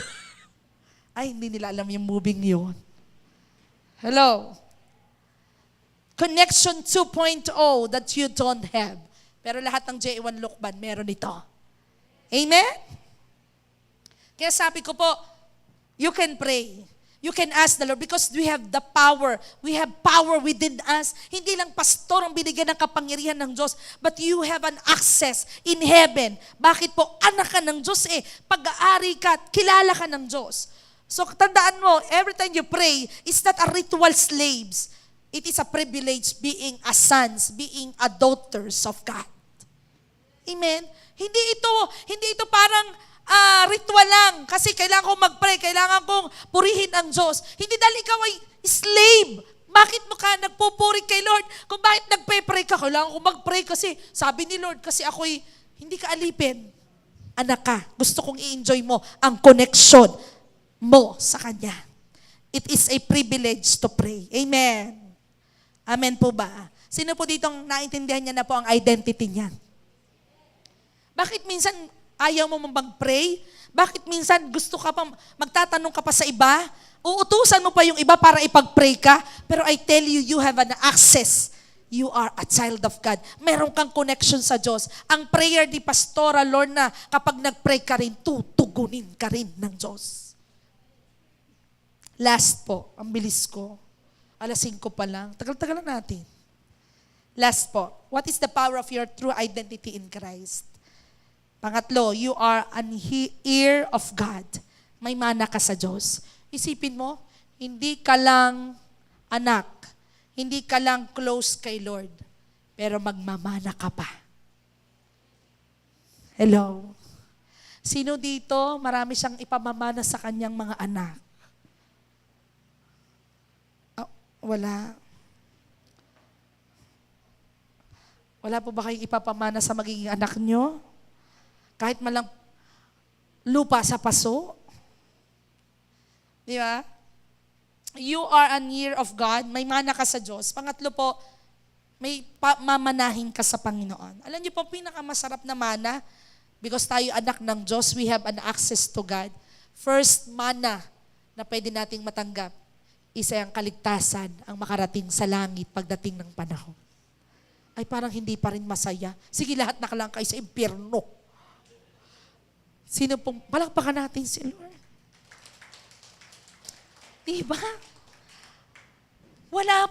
ay, hindi nila alam yung moving yun. Hello? Connection 2.0 that you don't have. Pero lahat ng J1 Lucban, meron ito. Amen? Kaya sabi ko po, you can pray. You can ask the Lord because we have the power. We have power within us. Hindi lang pastor ang binigyan ng kapangyarihan ng Diyos, but you have an access in heaven. Bakit po? Anak ka ng Diyos eh. Pag-aari ka, kilala ka ng Diyos. So tandaan mo, every time you pray, it's not a ritual slaves. It is a privilege being a sons, being a daughters of God. Amen? Hindi ito parang ritual lang kasi kailangan kong mag-pray, kailangan kong purihin ang Diyos. Hindi dahil ikaw ay slave. Bakit mo ka nagpupuri kay Lord? Kung bakit nagpe-pray ka, kailangan kong mag-pray kasi sabi ni Lord, kasi ako'y hindi ka alipin. Anak ka, gusto kong i-enjoy mo ang connection mo sa Kanya. It is a privilege to pray. Amen. Amen po ba? Sino po ditong naintindihan niya na po ang identity niya? Bakit minsan ayaw mo mag-pray? Bakit minsan gusto ka pa, magtatanong ka pa sa iba? Uutusan mo pa yung iba para ipag-pray ka? Pero I tell you, you have an access. You are a child of God. Meron kang connection sa Diyos. Ang prayer ni Pastora, Lord, na kapag nag-pray ka rin, tutugunin ka rin ng Diyos. Last po, ang bilis ko. 5:00 pa lang. Tagal-tagal na natin. Last po, what is the power of your true identity in Christ? Pangatlo, you are an ear of God. May mana ka sa Diyos. Isipin mo, hindi ka lang anak, hindi ka lang close kay Lord, pero magmamana ka pa. Hello? Sino dito, marami siyang ipamamana sa kanyang mga anak? Wala. Wala po ba kayong ipapamana sa magiging anak nyo? Kahit malang lupa sa paso? Di ba? You are an ear of God. May mana ka sa Diyos. Pangatlo po, may mamanahin ka sa Panginoon. Alam niyo po, pinakamasarap na mana, because tayo anak ng Diyos, we have an access to God. First mana na pwede nating matanggap, isa ang kaligtasan ang makarating sa langit pagdating ng panahon. Ay parang hindi pa rin masaya. Sige, lahat nakalang kayo sa impyerno. Sino pong, palakpakan natin si Lord. Diba? Wala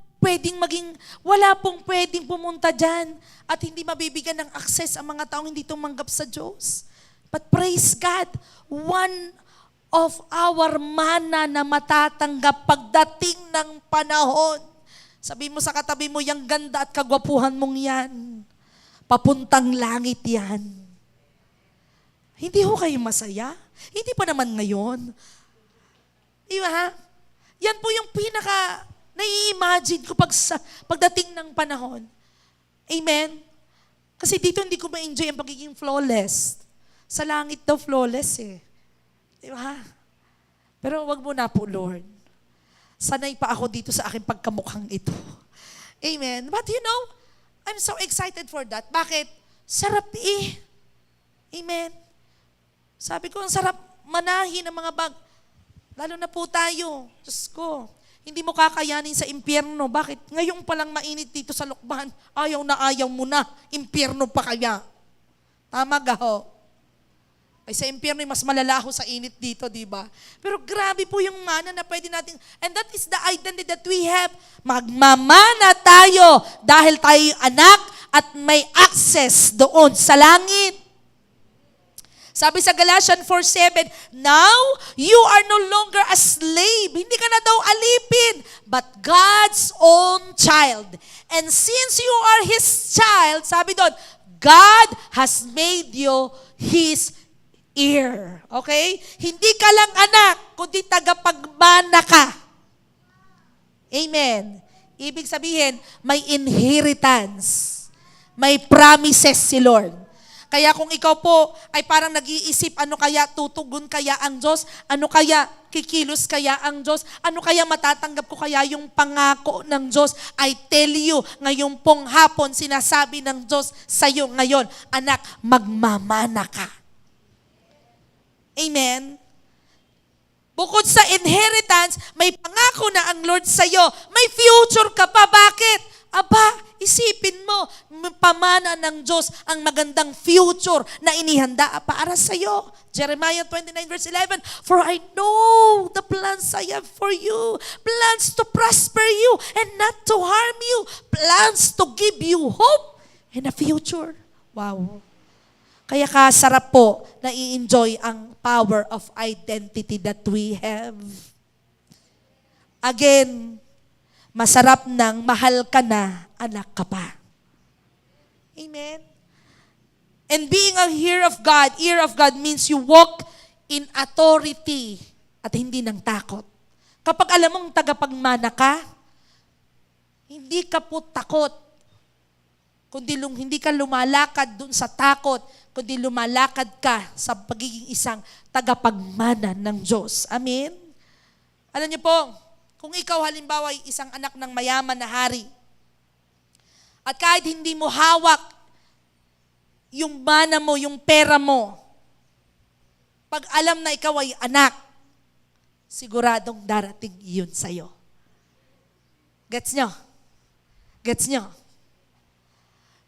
pong pwedeng pumunta dyan at hindi mabibigyan ng access ang mga taong hindi tumanggap sa Diyos. But praise God, one of our mana na matatanggap pagdating ng panahon. Sabi mo sa katabi mo, yung ganda at kagwapuhan mong yan. Papuntang langit yan. Hindi ho kayo masaya? Hindi pa naman ngayon. Diba? Yan po yung pinaka nai-imagine ko pagdating ng panahon. Amen? Kasi dito hindi ko ma-enjoy ang pagiging flawless. Sa langit daw flawless eh. Diba? Pero wag mo na po, Lord. Sanay pa ako dito sa aking pagkamukhang ito. Amen? But you know, I'm so excited for that. Bakit? Sarap eh. Amen? Sabi ko, ang sarap manahin ng mga lalo na po tayo. Diyos ko, hindi mo kakayanin sa impyerno. Bakit? Ngayon palang mainit dito sa lukban. Ayaw na ayaw mo na. Impyerno pa kaya. Tama gaho. Ay sa impyerno mas malala ako sa init dito, di ba? Pero grabe po yung mana na pwede natin. And that is the identity that we have. Magmamana tayo dahil tayo anak at may access doon sa langit. Sabi sa Galatians 4:7, now you are no longer a slave. Hindi ka na daw alipin, but God's own child. And since you are His child, sabi doon, God has made you His ear. Okay? Hindi ka lang anak, kundi tagapagmana ka. Amen. Ibig sabihin, may inheritance. May promises si Lord. Kaya kung ikaw po ay parang nag-iisip, ano kaya tutugon kaya ang Diyos? Ano kaya kikilos kaya ang Diyos? Ano kaya matatanggap ko kaya yung pangako ng Diyos? I tell you, ngayon pong hapon, sinasabi ng Diyos sa iyo ngayon, anak, magmamana ka. Amen? Bukod sa inheritance, may pangako na ang Lord sa iyo. May future ka pa. Bakit? Aba, isipin mo, pamana ng Diyos ang magandang future na inihanda para sa iyo. Jeremiah 29:11, for I know the plans I have for you, plans to prosper you and not to harm you, plans to give you hope and a future. Wow. Kaya kasarap po na i-enjoy ang power of identity that we have. Again, masarap nang mahal ka na, anak ka pa. Amen? And being a ear of God means you walk in authority at hindi ng takot. Kapag alam mong tagapagmana ka, hindi ka po takot, kundi hindi ka lumalakad dun sa takot, kundi lumalakad ka sa pagiging isang tagapagmana ng Diyos. Amen? Alam niyo po, kung ikaw halimbawa ay isang anak ng mayaman na hari, at kahit hindi mo hawak yung mana mo, yung pera mo, pag alam na ikaw ay anak, siguradong darating yun sa'yo. Gets nyo? Gets nyo?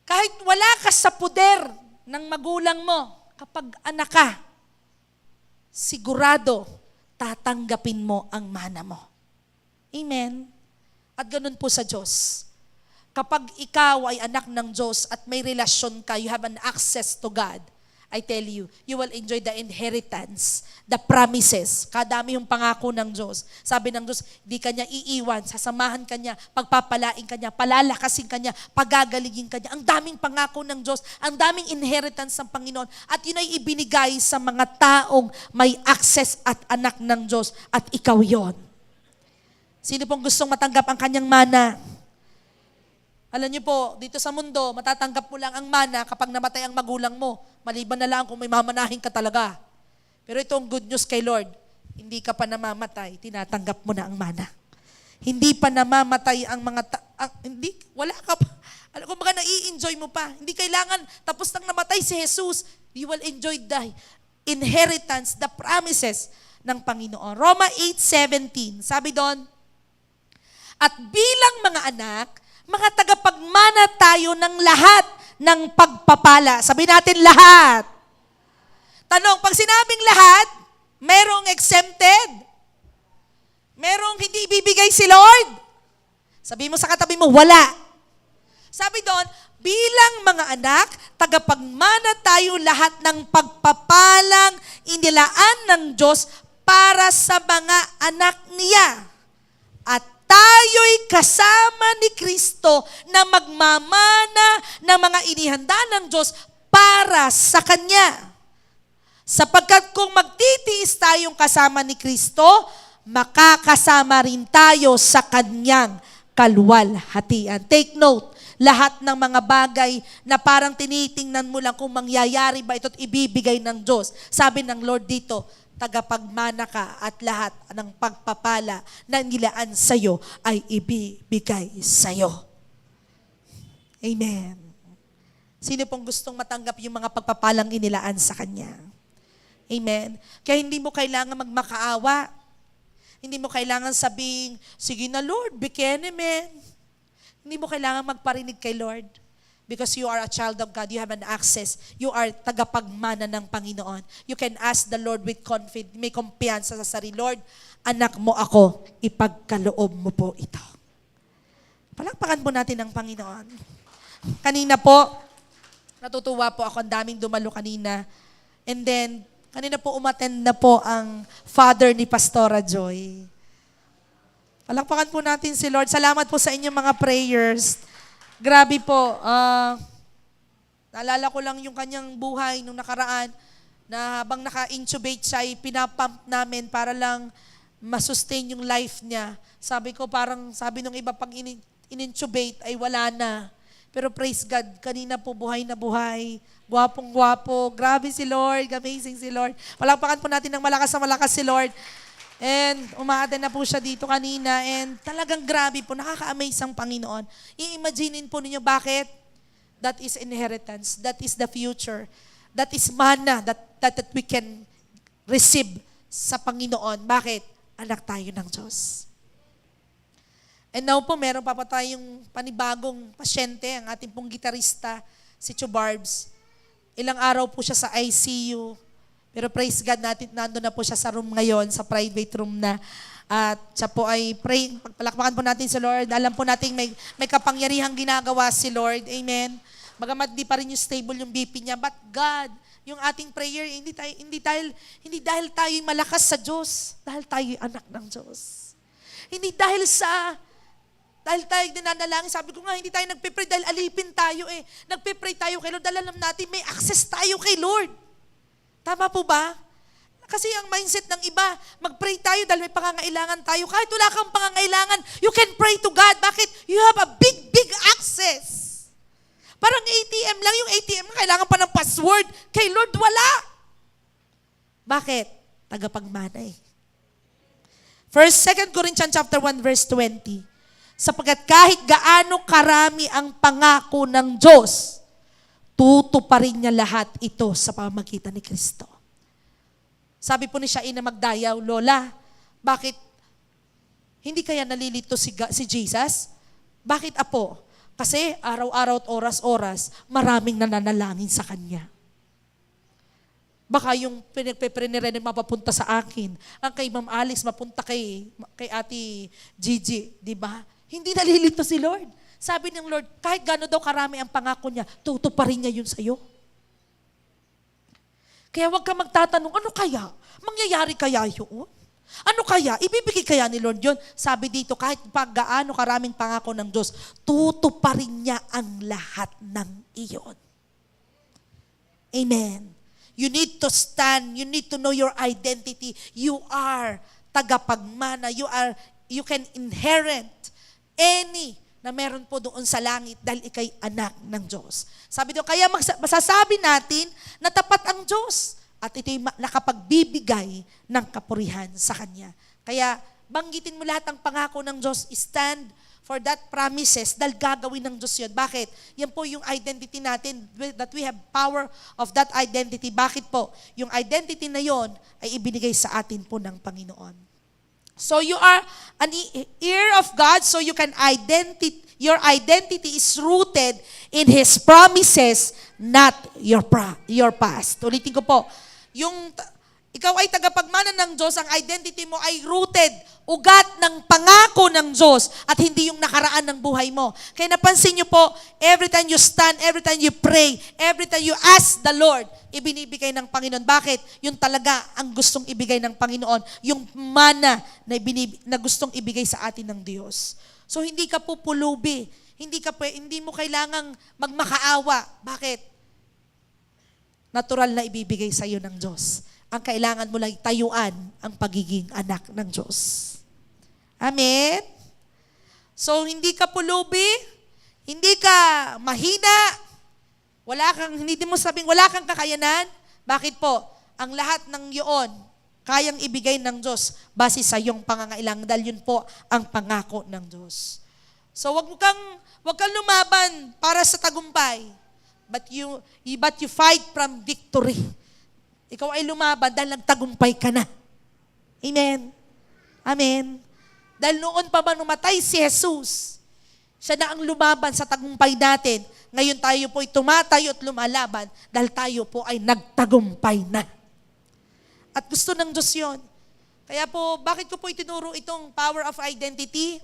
Kahit wala ka sa poder ng magulang mo, kapag anak ka, sigurado tatanggapin mo ang mana mo. Amen? At ganun po sa Diyos. Kapag ikaw ay anak ng Diyos at may relasyon ka, you have an access to God, I tell you, you will enjoy the inheritance, the promises. Kadami yung pangako ng Diyos. Sabi ng Diyos, di ka niya iiwan, sasamahan ka niya, pagpapalain ka niya, palalakasin ka niya, pagagalingin ka niya. Ang daming pangako ng Diyos, ang daming inheritance ng Panginoon. At yun ay ibinigay sa mga taong may access at anak ng Diyos. At ikaw yon. Sino pong gustong matanggap ang kanyang mana? Alam niyo po, dito sa mundo, matatanggap mo lang ang mana kapag namatay ang magulang mo. Maliban na lang kung may mamanahin ka talaga. Pero ito ang good news kay Lord. Hindi ka pa namamatay, tinatanggap mo na ang mana. Hindi pa namamatay ang mga, wala ka pa. Kung baga nai-enjoy mo pa. Hindi kailangan, tapos nang namatay si Jesus, you will enjoy the inheritance, the promises ng Panginoon. Roma 8:17, sabi doon, at bilang mga anak, mga tagapagmana tayo ng lahat ng pagpapala. Sabi natin lahat. Tanong, pag sinabing lahat, merong exempted? Merong hindi ibibigay si Lord? Sabi mo sa katabi mo, wala. Sabi doon, bilang mga anak, tagapagmana tayo lahat ng pagpapalang inilaan ng Diyos para sa mga anak niya. At tayo'y kasama ni Kristo na magmamana ng mga inihanda ng Diyos para sa Kanya. Sapagkat kung magtitiis tayong kasama ni Kristo, makakasama rin tayo sa Kanyang kaluwalhatian. Take note, lahat ng mga bagay na parang tinitingnan mo lang kung mangyayari ba ito't ibibigay ng Diyos. Sabi ng Lord dito, tagapagmana ka at lahat ng pagpapala na nilaan sa'yo ay ibibigay sa'yo. Amen. Sino pong gustong matanggap yung mga pagpapalang inilaan sa Kanya? Amen. Kaya hindi mo kailangan magmakaawa. Hindi mo kailangan sabing, sige na Lord, bigyan naman. Hindi mo kailangan magparinig kay Lord. Because you are a child of God, you have an access. You are tagapagmana ng Panginoon. You can ask the Lord with confidence, may kumpiyansa sa sarili. Lord, anak mo ako, ipagkaloob mo po ito. Palakpakan po natin ang Panginoon. Kanina po, natutuwa po ako, ang daming dumalo kanina. And then, kanina po umattend na po ang father ni Pastora Joy. Palakpakan po natin si Lord. Salamat po sa inyong mga prayers. Grabe po, naalala ko lang yung kanyang buhay nung nakaraan na habang naka-intubate siya, pinapump namin para lang masustain yung life niya. Sabi ko parang, sabi nung iba pag in-intubate ay wala na. Pero praise God, kanina po buhay na buhay, gwapong-gwapo, grabe si Lord, amazing si Lord. Palakpakan po natin ng malakas na malakas si Lord. And umaattend na po siya dito kanina and talagang grabe po, nakaka-amaze ang Panginoon. I-imaginein po ninyo bakit? That is inheritance. That is the future. That is mana that we can receive sa Panginoon. Bakit? Anak tayo ng Diyos. And now po, meron pa tayong panibagong pasyente, ang ating pong gitarista, si Chubarbs. Ilang araw po siya sa ICU. Pero praise God natin, nandun na po siya sa room ngayon, sa private room na. At siya po ay praying, pagpalakpakan po natin si Lord. Alam po natin may kapangyarihang ginagawa si Lord. Amen. Bagamat di pa rin yung stable yung BP niya. But God, yung ating prayer, hindi dahil tayo malakas sa Diyos, dahil tayo anak ng Diyos. Hindi dahil Dahil tayo dinanalangin, sabi ko nga, hindi tayo nagpipray dahil alipin tayo eh. Nagpipray tayo kay Lord dahil alam natin may access tayo kay Lord. Tama po ba? Kasi ang mindset ng iba, mag-pray tayo dahil may pangangailangan tayo. Kahit wala kang pangangailangan, you can pray to God. Bakit? You have a big, big access. Parang ATM lang, yung ATM, kailangan pa ng password. Kay Lord, wala. Bakit? Tagapagmana eh. 2 Corinthians chapter 1 verse 20. Sapagkat kahit gaano karami ang pangako ng Diyos, tutuparin niya lahat ito sa pamamagitan ni Kristo. Sabi po ni Shain na magdayaw, Lola, bakit hindi kaya nalilito si Jesus? Bakit apo? Kasi araw-araw at oras-oras, maraming nananalangin sa Kanya. Baka yung pinagpepre ni Rene mapapunta sa akin, ang kay Ma'am Alice mapunta kay Ate Gigi, di ba? Hindi nalilito si Lord. Sabi ng Lord, kahit gaano daw karami ang pangako niya, tutuparin niya yun sa'yo. Kaya huwag ka magtatanong, ano kaya? Mangyayari kaya yun? Ano kaya? Ibibigay kaya ni Lord yun? Sabi dito, kahit gaano karaming pangako ng Diyos, tutuparin niya ang lahat ng iyon. Amen. You need to stand. You need to know your identity. You are tagapagmana. You can inherit any na meron po doon sa langit dahil ikay anak ng Diyos. Sabi doon, kaya masasabi natin na tapat ang Diyos at ito'y nakapagbibigay ng kapurihan sa Kanya. Kaya banggitin mo lahat ng pangako ng Diyos, stand for that promises dahil gagawin ng Diyos yun. Bakit? Yan po yung identity natin, that we have power of that identity. Bakit po? Yung identity na yon ay ibinigay sa atin po ng Panginoon. So you are an heir of God, so you can your identity is rooted in His promises, not your past. Ulitin ko po, ikaw ay tagapagmana ng Diyos, ang identity mo ay rooted, ugat ng pangako ng Diyos at hindi yung nakaraan ng buhay mo. Kaya napansin niyo po, every time you stand, every time you pray, every time you ask the Lord, ibinibigay ng Panginoon. Bakit? Yun talaga ang gustong ibigay ng Panginoon. Yung mana na gustong ibigay sa atin ng Diyos. So hindi ka pupulubi. Hindi mo kailangang magmakaawa. Bakit? Natural na ibibigay sa iyo ng Diyos. Ang kailangan mo lang tayuan ang pagiging anak ng Diyos. Amen? So hindi ka pulubi, hindi ka mahina, hindi mo sabing wala kang kakayanan. Bakit po? Ang lahat ng iyon, kayang ibigay ng Diyos base sa iyong pangangailangan dahil yun po ang pangako ng Diyos. So wag kang lumaban para sa tagumpay, but you fight from victory. Ikaw ay lumaban dahil nagtagumpay ka na. Amen? Amen? Dahil noon pa ba numatay si Jesus, siya na ang lumaban sa tagumpay natin. Ngayon tayo po ay tumatayo at lumalaban dahil tayo po ay nagtagumpay na. At gusto ng Diyos yun. Kaya po, bakit ko po itinuro itong power of identity?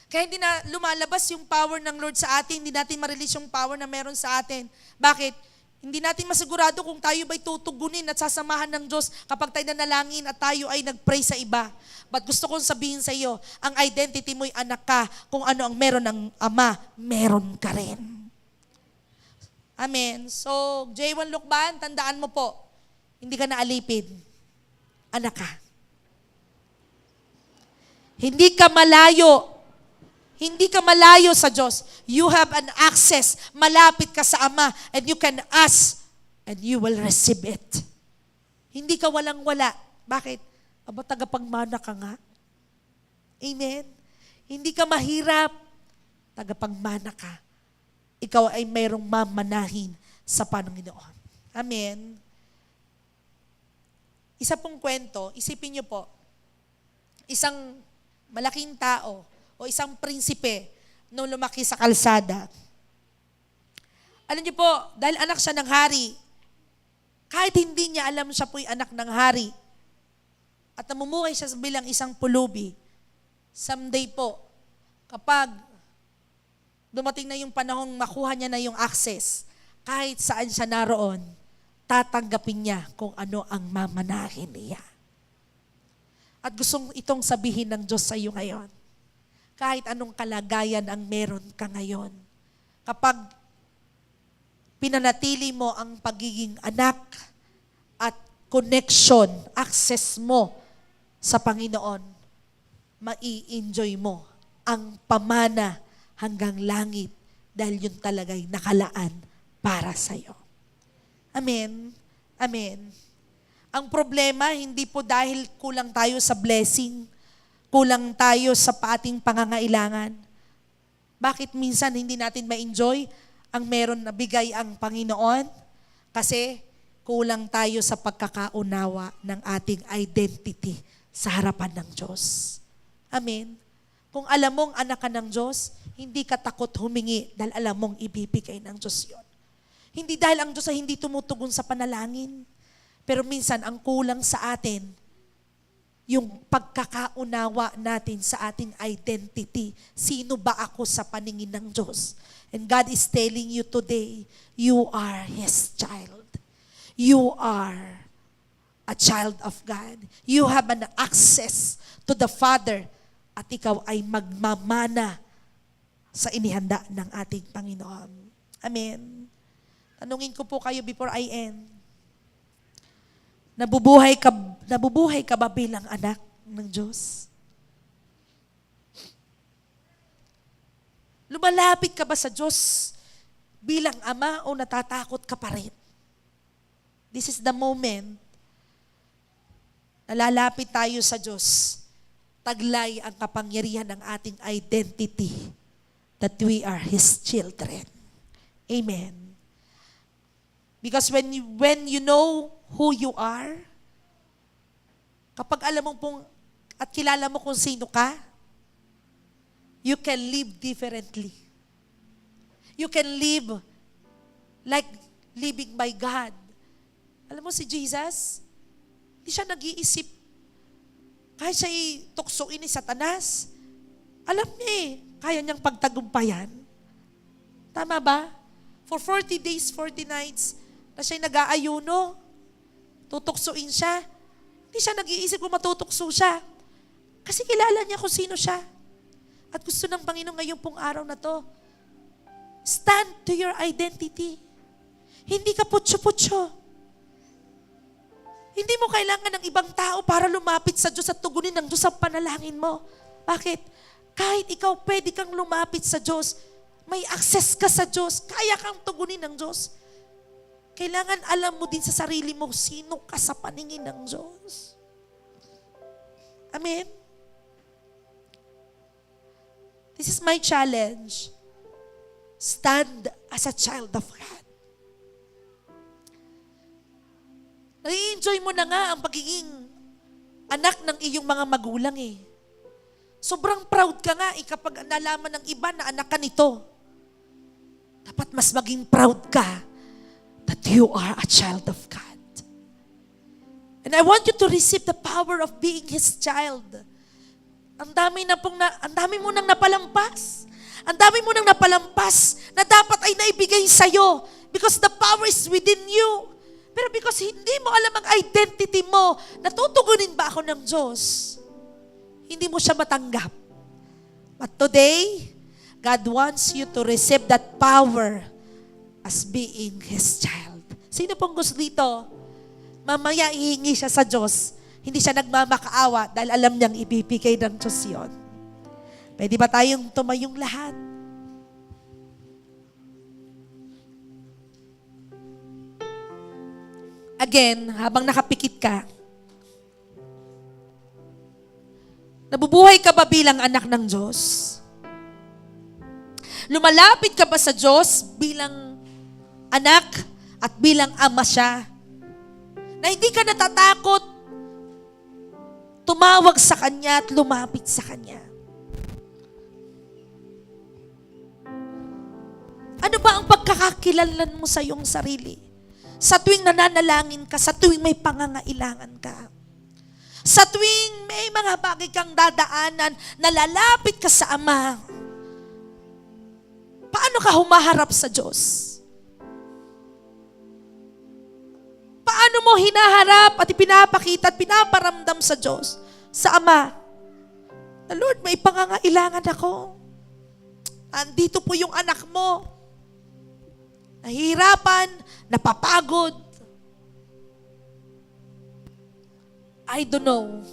Kaya hindi na lumalabas yung power ng Lord sa atin, hindi natin ma-release yung power na meron sa atin. Bakit? Hindi natin masigurado kung tayo ba'y tutugunin at sasamahan ng Diyos kapag tayo nanalangin at tayo ay nag-pray sa iba. But gusto kong sabihin sa iyo, ang identity mo'y anak ka. Kung ano ang meron ng Ama, meron ka rin. Amen. So, J1 Lukban, tandaan mo po, hindi ka naalipin. Anak ka. Hindi ka malayo. Hindi ka malayo sa Diyos. You have an access. Malapit ka sa Ama and you can ask and you will receive it. Hindi ka walang-wala. Bakit? Aba, tagapagmana ka nga. Amen? Hindi ka mahirap. Tagapagmana ka. Ikaw ay mayroong mamanahin sa Panginoon. Amen? Isa pong kwento, isipin niyo po, isang malaking tao, o isang prinsipe nung lumaki sa kalsada. Alam niyo po, dahil anak siya ng hari, kahit hindi niya alam siya po'y anak ng hari, at namumuhay siya bilang isang pulubi, someday po, kapag dumating na yung panahong makuha niya na yung access, kahit saan siya naroon, tatanggapin niya kung ano ang mamanahin niya. At gustong itong sabihin ng Diyos sa iyo ngayon. kahit anong kalagayan ang meron ka ngayon. Kapag pinanatili mo ang pagiging anak at connection, access mo sa Panginoon, mai-enjoy mo ang pamana hanggang langit dahil yun talaga'y nakalaan para sa'yo. Amen? Amen. Ang problema, hindi po dahil kulang tayo sa blessing, kulang tayo sa ating pangangailangan. Bakit minsan hindi natin ma-enjoy ang meron na bigay ang Panginoon? Kasi kulang tayo sa pagkakaunawa ng ating identity sa harapan ng Diyos. Amen. Kung alam mong anak ka ng Diyos, hindi ka takot humingi dahil alam mong ibibigay ng Diyos yon. Hindi dahil ang Diyos ay hindi tumutugon sa panalangin. Pero minsan, ang kulang sa atin, yung pagkakaunawa natin sa ating identity. Sino ba ako sa paningin ng Diyos? And God is telling you today, you are His child. You are a child of God. You have an access to the Father at ikaw ay magmamana sa inihanda ng ating Panginoon. Amen. Tanungin ko po kayo before I end. Nabubuhay ka ba bilang anak ng Diyos? Lumalapit ka ba sa Diyos bilang ama o natatakot ka pa rin? This is the moment na lalapit tayo sa Diyos. Taglay ang kapangyarihan ng ating identity that we are His children. Amen. Because when you know who you are, kapag alam mo pong at kilala mo kung sino ka, you can live differently. You can live like living by God. Alam mo si Jesus, hindi siya nag-iisip. Kahit siya'y tuksoin ni Satanas, alam niya kaya niyang pagtagumpayan. Tama ba? For 40 days, 40 nights, na siya'y nag-aayuno, tutuksuin siya. Hindi siya nag-iisip kung matutukso siya. Kasi kilala niya kung sino siya. At gusto ng Panginoon ngayong pong araw na to, stand to your identity. Hindi ka putyo-putyo. Hindi mo kailangan ng ibang tao para lumapit sa Diyos at tugunin ng Diyos ang panalangin mo. Bakit? Kahit ikaw pwede kang lumapit sa Diyos, may access ka sa Diyos, kaya kang tugunin ng Diyos. Kailangan alam mo din sa sarili mo, sino ka sa paningin ng Diyos. Amen? This is my challenge. Stand as a child of God. Nai-enjoy mo na nga ang pagiging anak ng iyong mga magulang eh. Sobrang proud ka nga kapag nalaman ng iba na anak ka nito. Dapat mas maging proud ka that you are a child of God. And I want you to receive the power of being His child. Ang dami mo nang napalampas. Ang dami mo nang napalampas na dapat ay naibigay sa'yo because the power is within you. Pero because hindi mo alam ang identity mo, natutugunin ba ako ng Diyos? Hindi mo siya matanggap. But today, God wants you to receive that power as being His child. Sino pong gusto dito? Mamaya ihingi siya sa Diyos. Hindi siya nagmamakaawa dahil alam niyang ibibigay ng Diyos yun. Pwede ba tayong tumayong lahat? Again, habang nakapikit ka, nabubuhay ka ba bilang anak ng Diyos? Lumalapit ka ba sa Diyos bilang anak at bilang ama siya? Na hindi ka natatakot tumawag sa Kanya at lumapit sa Kanya. Ano ba ang pagkakakilanlan mo sa iyong sarili? Sa tuwing nananalangin ka, sa tuwing may pangangailangan ka. Sa tuwing may mga bagay kang dadaanan, nalalapit ka sa Ama. Paano ka humaharap sa Diyos? Paano mo hinaharap at ipinapakita at pinaparamdam sa Diyos, sa Ama? na, Lord, may pangangailangan ako. Andito po yung anak mo. Nahihirapan, napapagod. I don't know.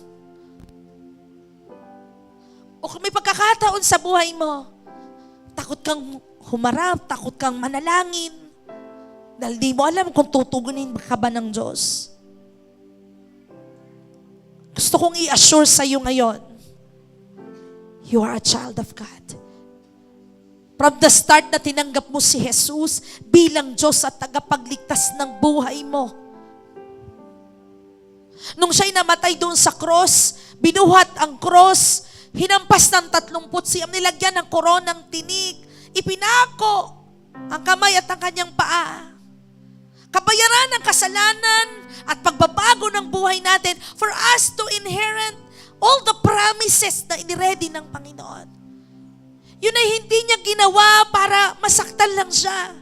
O kung may pagkakataon sa buhay mo, takot kang humarap, takot kang manalangin, dahil di mo alam kung tutugunin ka ba ng Diyos. Gusto kong i-assure sa iyo ngayon, you are a child of God. From the start na tinanggap mo si Jesus bilang Diyos at tagapagligtas ng buhay mo. Nung siya'y namatay doon sa cross, binuhat ang cross, hinampas ng 39, nilagyan ng koronang tinik, ipinako ang kamay at ang kanyang paa. Kabayaran ng kasalanan at pagbabago ng buhay natin for us to inherit all the promises na iniredy ng Panginoon. Yun ay hindi niya ginawa para masaktan lang siya.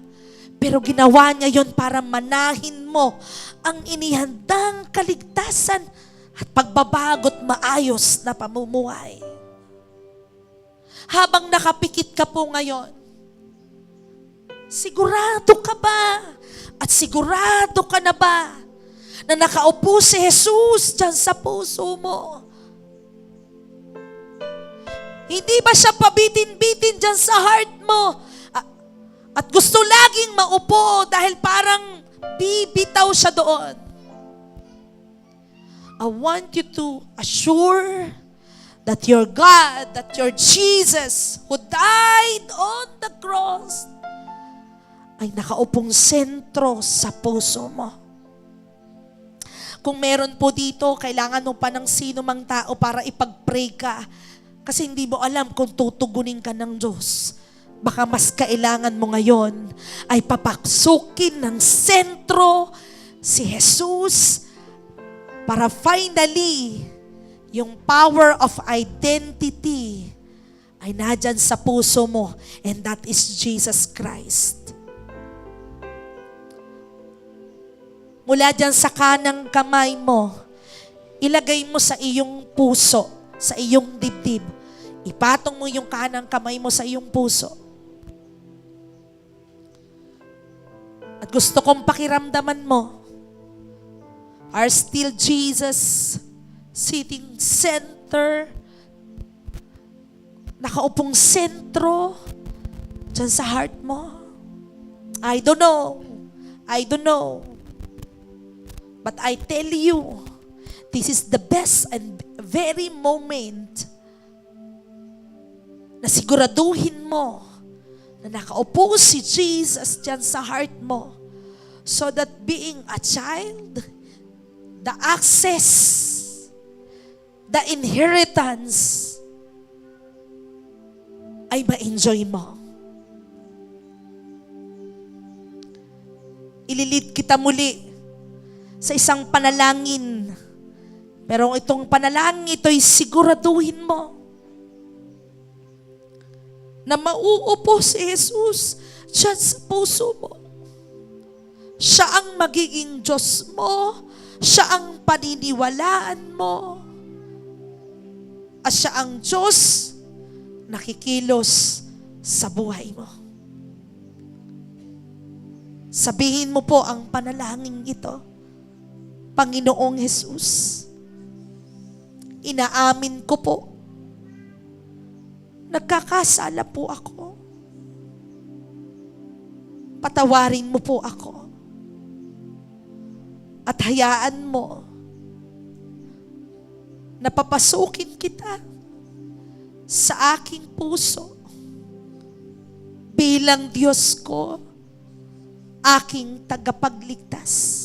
Pero ginawa niya yun para manahin mo ang inihandang kaligtasan at pagbabago't maayos na pamumuhay. Habang nakapikit ka po ngayon, sigurado ka ba at sigurado ka na ba na nakaupo si Jesus dyan sa puso mo? Hindi ba siya pabitin-bitin dyan sa heart mo? At gusto laging maupo dahil parang bibitaw siya doon. I want you to assure that your God, that your Jesus who died on the cross ay nakaupong sentro sa puso mo. Kung meron po dito, kailangan mo pa ng sino mang tao para ipag-pray ka. Kasi hindi mo alam kung tutugunin ka ng Diyos. Baka mas kailangan mo ngayon ay papaksukin ng sentro si Jesus para finally yung power of identity ay nandyan sa puso mo, and that is Jesus Christ. Mula dyan sa kanang kamay mo, ilagay mo sa iyong puso, sa iyong dibdib. Ipatong mo yung kanang kamay mo sa iyong puso. At gusto kong pakiramdaman mo, are still Jesus sitting center, nakaupong sentro dyan sa heart mo? I don't know. But I tell you, this is the best and very moment na siguraduhin mo na nakaupo si Jesus dyan sa heart mo, so that being a child, the access, the inheritance ay ma-enjoy mo. Ililid kita muli sa isang panalangin. Pero itong panalangin ito'y siguraduhin mo na mauupo si Jesus dyan sa puso mo. Siya ang magiging Diyos mo. Siya ang paniniwalaan mo. At siya ang Diyos na kikilos sa buhay mo. Sabihin mo po ang panalangin ito. Panginoong Jesus, inaamin ko po, nagkakasala po ako. Patawarin mo po ako. At hayaan mo na papasukin kita sa aking puso bilang Diyos ko, aking tagapagligtas.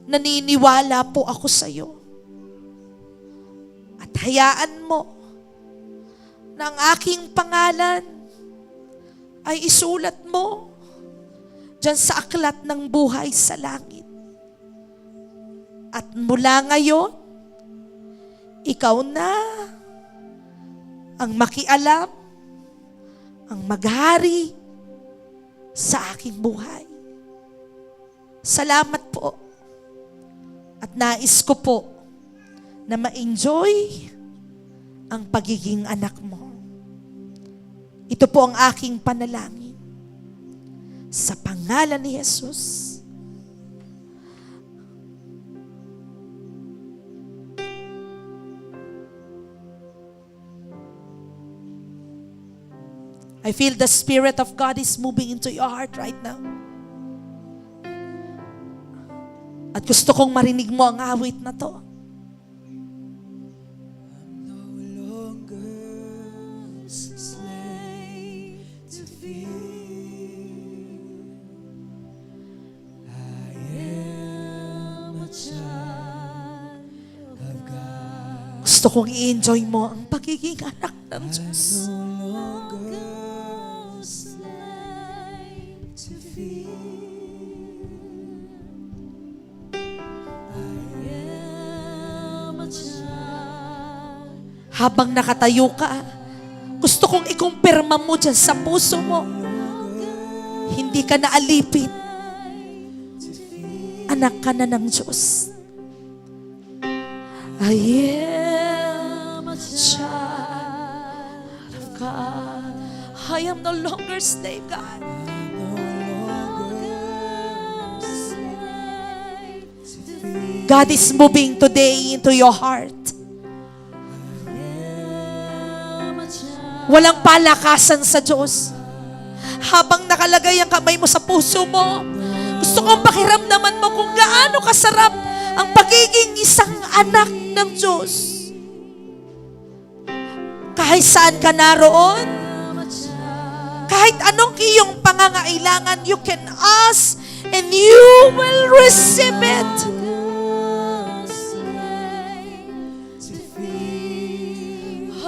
Naniniwala po ako sa iyo. At hayaan mo na ang aking pangalan ay isulat mo dyan sa aklat ng buhay sa langit. At mula ngayon, ikaw na ang makialam, ang maghari sa aking buhay. Salamat po. At nais ko po na ma-enjoy ang pagiging anak mo. Ito po ang aking panalangin. Sa pangalan ni Jesus. I feel the Spirit of God is moving into your heart right now. At gusto kong marinig mo ang awit na to. Gusto kong i-enjoy mo ang pagiging anak ng Diyos. Habang nakatayo ka, gusto kong ikumpirma mo dyan sa puso mo. Hindi ka na alipin. Anak ka na ng Diyos. I am a child of God. I am no longer slave, God. God is moving today into your heart. Walang palakasan sa Diyos. Habang nakalagay ang kamay mo sa puso mo, gusto kong pakiramdaman mo kung gaano kasarap ang pagiging isang anak ng Diyos. Kahit saan ka naroon, kahit anong iyong pangangailangan, you can ask and you will receive it.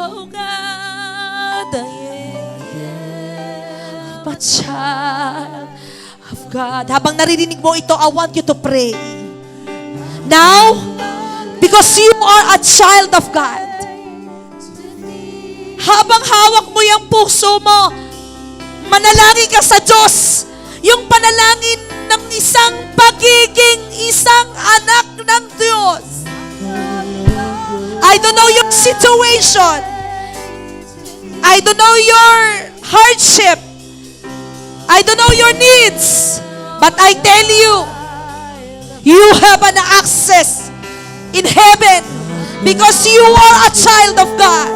Oh God, I am a child of God. Habang naririnig mo ito, I want you to pray. Now, because you are a child of God, habang hawak mo yung puso mo, manalangin ka sa Diyos, yung panalangin ng isang pagiging isang anak ng Diyos. I don't know your situation. I don't know your hardship. I don't know your needs. But I tell you, you have an access in heaven because you are a child of God.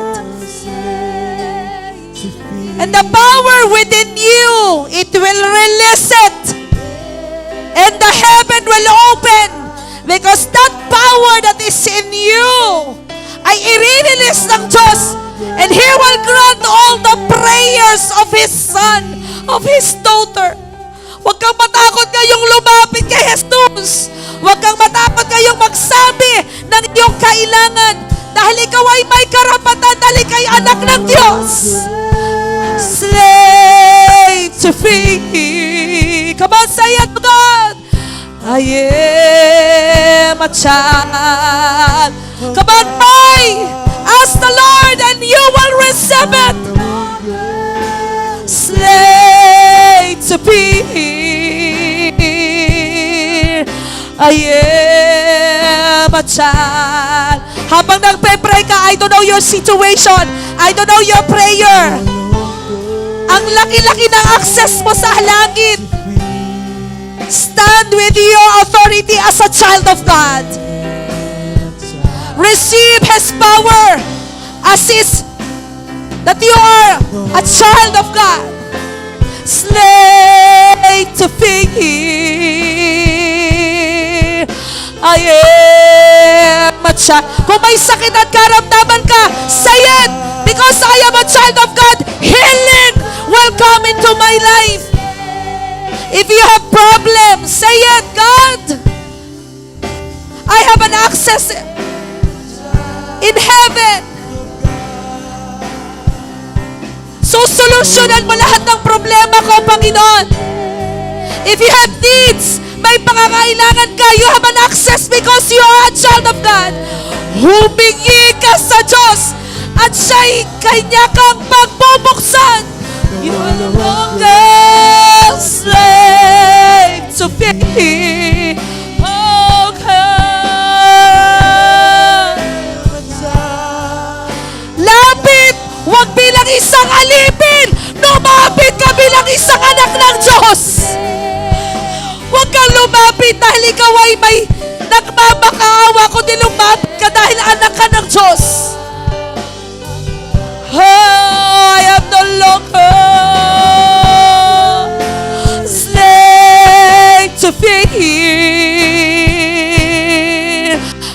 And the power within you, it will release it. And the heaven will open because that power that is in you ay i-release ng Diyos. And He will grant all the prayers of His son, of His daughter. Huwag kang matakot ngayong lumapit kay Jesus. Huwag kang matakot ngayong magsabi ng iyong kailangan dahil ikaw ay may karapatan dahil ikay anak ng Diyos. Slave to free. Come on, say it to God. I am a child. Come on, pray. Ask the Lord and you will receive it. Slave to be. I am a child. Habang nagpe-pray ka, I don't know your situation. I don't know your prayer. Ang laki-laki ng access mo sa langit. Stand with your authority as a child of God. Receive His power as is that you are a child of God. Slave to fear. I am a child. Kung may sakit at karamdaman ka, say it. Because I am a child of God, healing will come into my life. If you have problems, say it, God. I have an access in heaven. So, solusyonan mo lahat ng problema ko, Panginoon. If you have needs, may pangangailangan ka, you have an access because you are a child of God. Humingi ka sa Diyos at siya'y kanya kang pagbubuksan. You are no longer slave to fear. Oh God.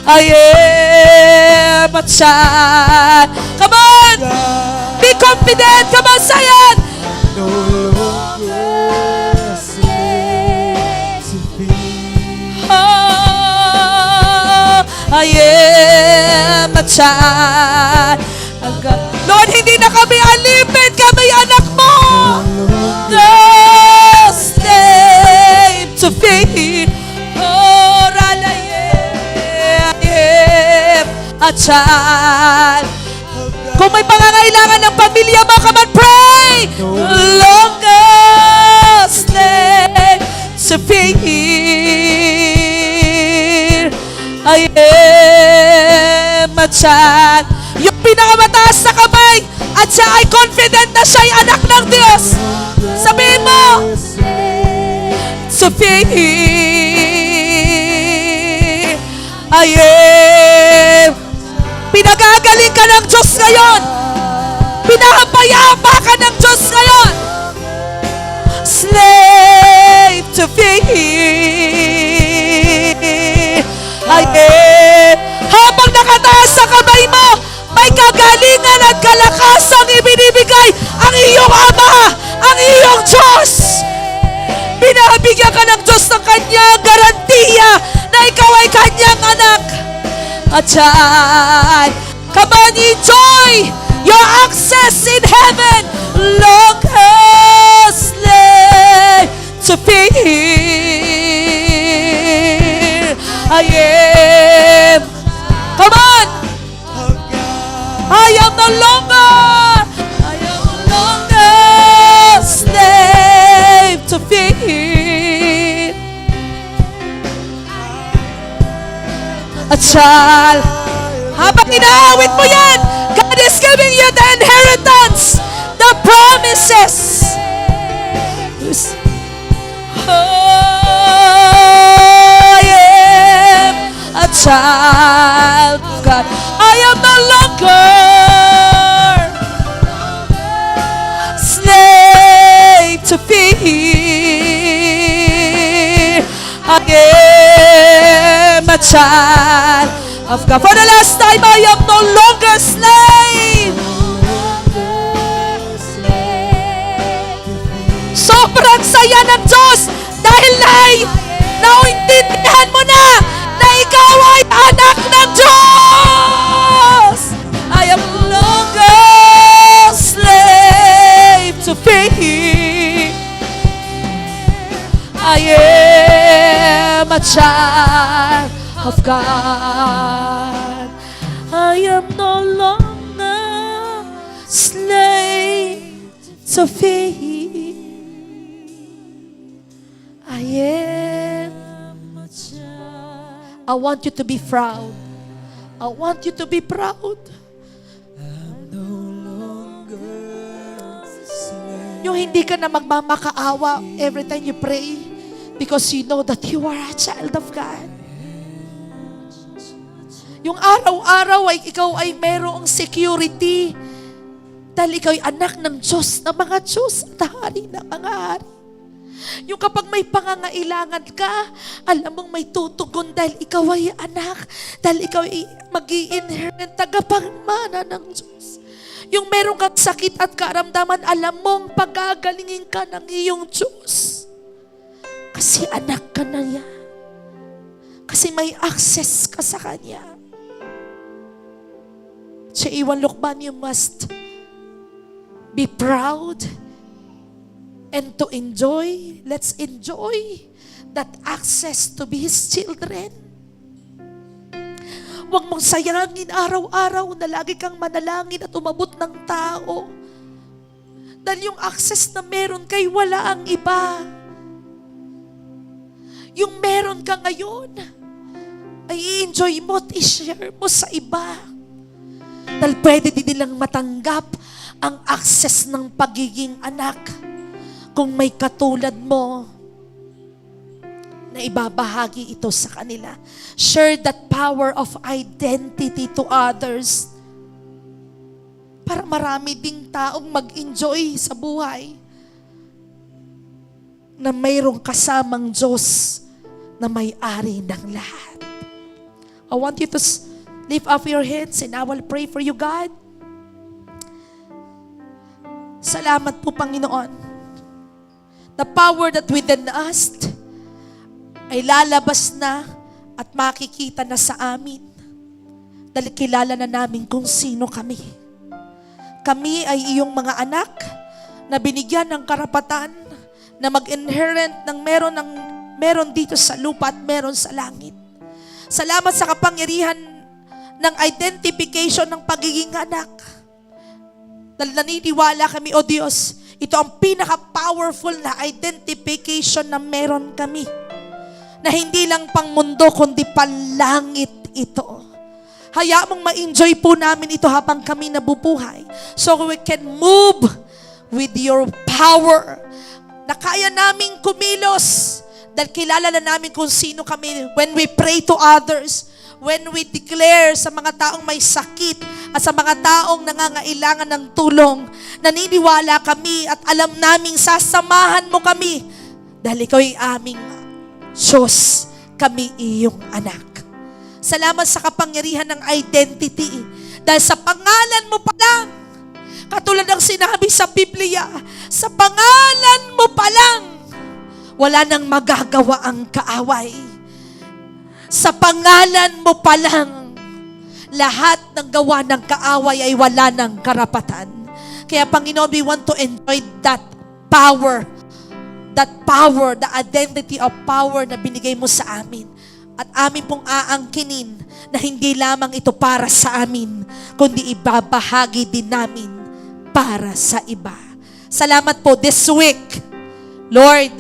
I am a child. Come on! Be confident! Come on, say it! No longer slave to fear. Oh, I am a child. Lord, hindi na kami alipin, kami anak mo. No slave to fear. Oh, I am a child. Kung may pangangailangan ng pamilya mo, come on, pray. No longer slave to fear. I am a child. Yung pinakamataas na kamay at siya ay confident na siya'y anak ng Diyos. Sabihin mo, to fear. I am. Pinagagaling ka ng Diyos ngayon. Pinapayapa ka ng Diyos ngayon. Slave to fear. I am. Habang nakataas sa kamay mo, may kagalingan at kalakasang ibinibigay ang iyong Ama, ang iyong Diyos. Binabigyan ka ng Diyos ng kanyang garantiya na ikaw ay kanyang anak. At child, come on, enjoy your access in heaven. Longer slave to fear. I am. Come on. I am no longer slave to fear. A child. Habang inaawit mo yan, God is giving you the inheritance, the promises. I am a child of God. I am no longer slave to fear. I am a child of God. For the last time, I am no longer slave. Sobrang saya ng Diyos dahil naintindihan mo na ikaw ay anak ng Diyos. I am no longer slave to fear. I am a child of God. I am no longer slave to fear. I am a child. I want you to be proud. I want you to be proud. I'm no longer slave. Yung hindi ka na magmamakaawa every time you pray because you know that you are a child of God. Yung araw-araw ay ikaw ay merong security dahil ikaw ay anak ng Diyos, ng mga Diyos at hari ng mga hari. Yung kapag may pangangailangan ka, alam mong may tutugon dahil ikaw ay anak, dahil ikaw ay mag-i-inherit tagapagmana ng Diyos. Yung meron kang sakit at karamdaman, alam mong pagagalingin ka ng iyong Diyos. Kasi anak ka na niya. Kasi may access ka sa Kanya. Sa Iwan Lukban, you must be proud and to enjoy. Let's enjoy that access to be His children. Huwag mong sayangin araw-araw na lagi kang manalangin at umabot ng tao. Dahil yung access na meron kay wala ang iba. Yung meron ka ngayon, ay i-enjoy mo at i-share mo sa iba. Dahil pwede din nilang matanggap ang access ng pagiging anak kung may katulad mo na ibabahagi ito sa kanila. Share that power of identity to others para marami ding taong mag-enjoy sa buhay na mayroong kasamang Diyos na may-ari ng lahat. I want you to lift up your hands and I will pray for you, God. Salamat po, Panginoon. The power that within us ay lalabas na at makikita na sa amin. Dahil kilala na namin kung sino kami. Kami ay iyong mga anak na binigyan ng karapatan na mag-inherent ng meron dito sa lupa at meron sa langit. Salamat sa kapangyarihan ng identification ng pagiging anak. Dahil naniniwala kami, O Diyos, ito ang pinaka-powerful na identification na meron kami. Na hindi lang pang mundo, kundi panlangit ito. Hayaan mong ma-enjoy po namin ito habang kami nabubuhay. So we can move with your power. Na kaya naming kumilos. Dahil kilala na namin kung sino kami. When we pray to others, when we declare sa mga taong may sakit at sa mga taong nangangailangan ng tulong, naniniwala kami at alam naming sasamahan mo kami. Dahil ikaw ay aming Diyos, kami iyong anak. Salamat sa kapangyarihan ng identity. Dahil sa pangalan mo pa lang, katulad ng sinabi sa Biblia, sa pangalan mo pa lang, wala nang magagawa ang kaaway. Sa pangalan mo pa lang, lahat ng gawa ng kaaway ay wala ng karapatan. Kaya Panginoon, we want to enjoy that power, the identity of power na binigay mo sa amin. At amin pong aangkinin na hindi lamang ito para sa amin, kundi ibabahagi din namin para sa iba. Salamat po this week, Lord,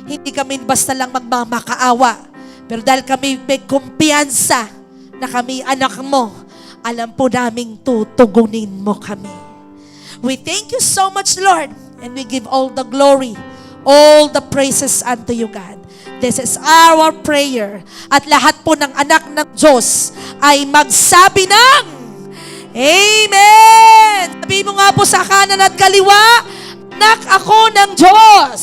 hindi kami basta lang magmamakaawa, pero dahil kami may kumpiyansa na kami anak mo, alam po naming tutugunin mo kami. We thank you so much, Lord, and we give all the glory, all the praises unto you, God. This is our prayer. At lahat po ng anak ng Diyos ay magsabi ng Amen! Sabi mo nga po sa kanan at kaliwa, anak ako ng Diyos.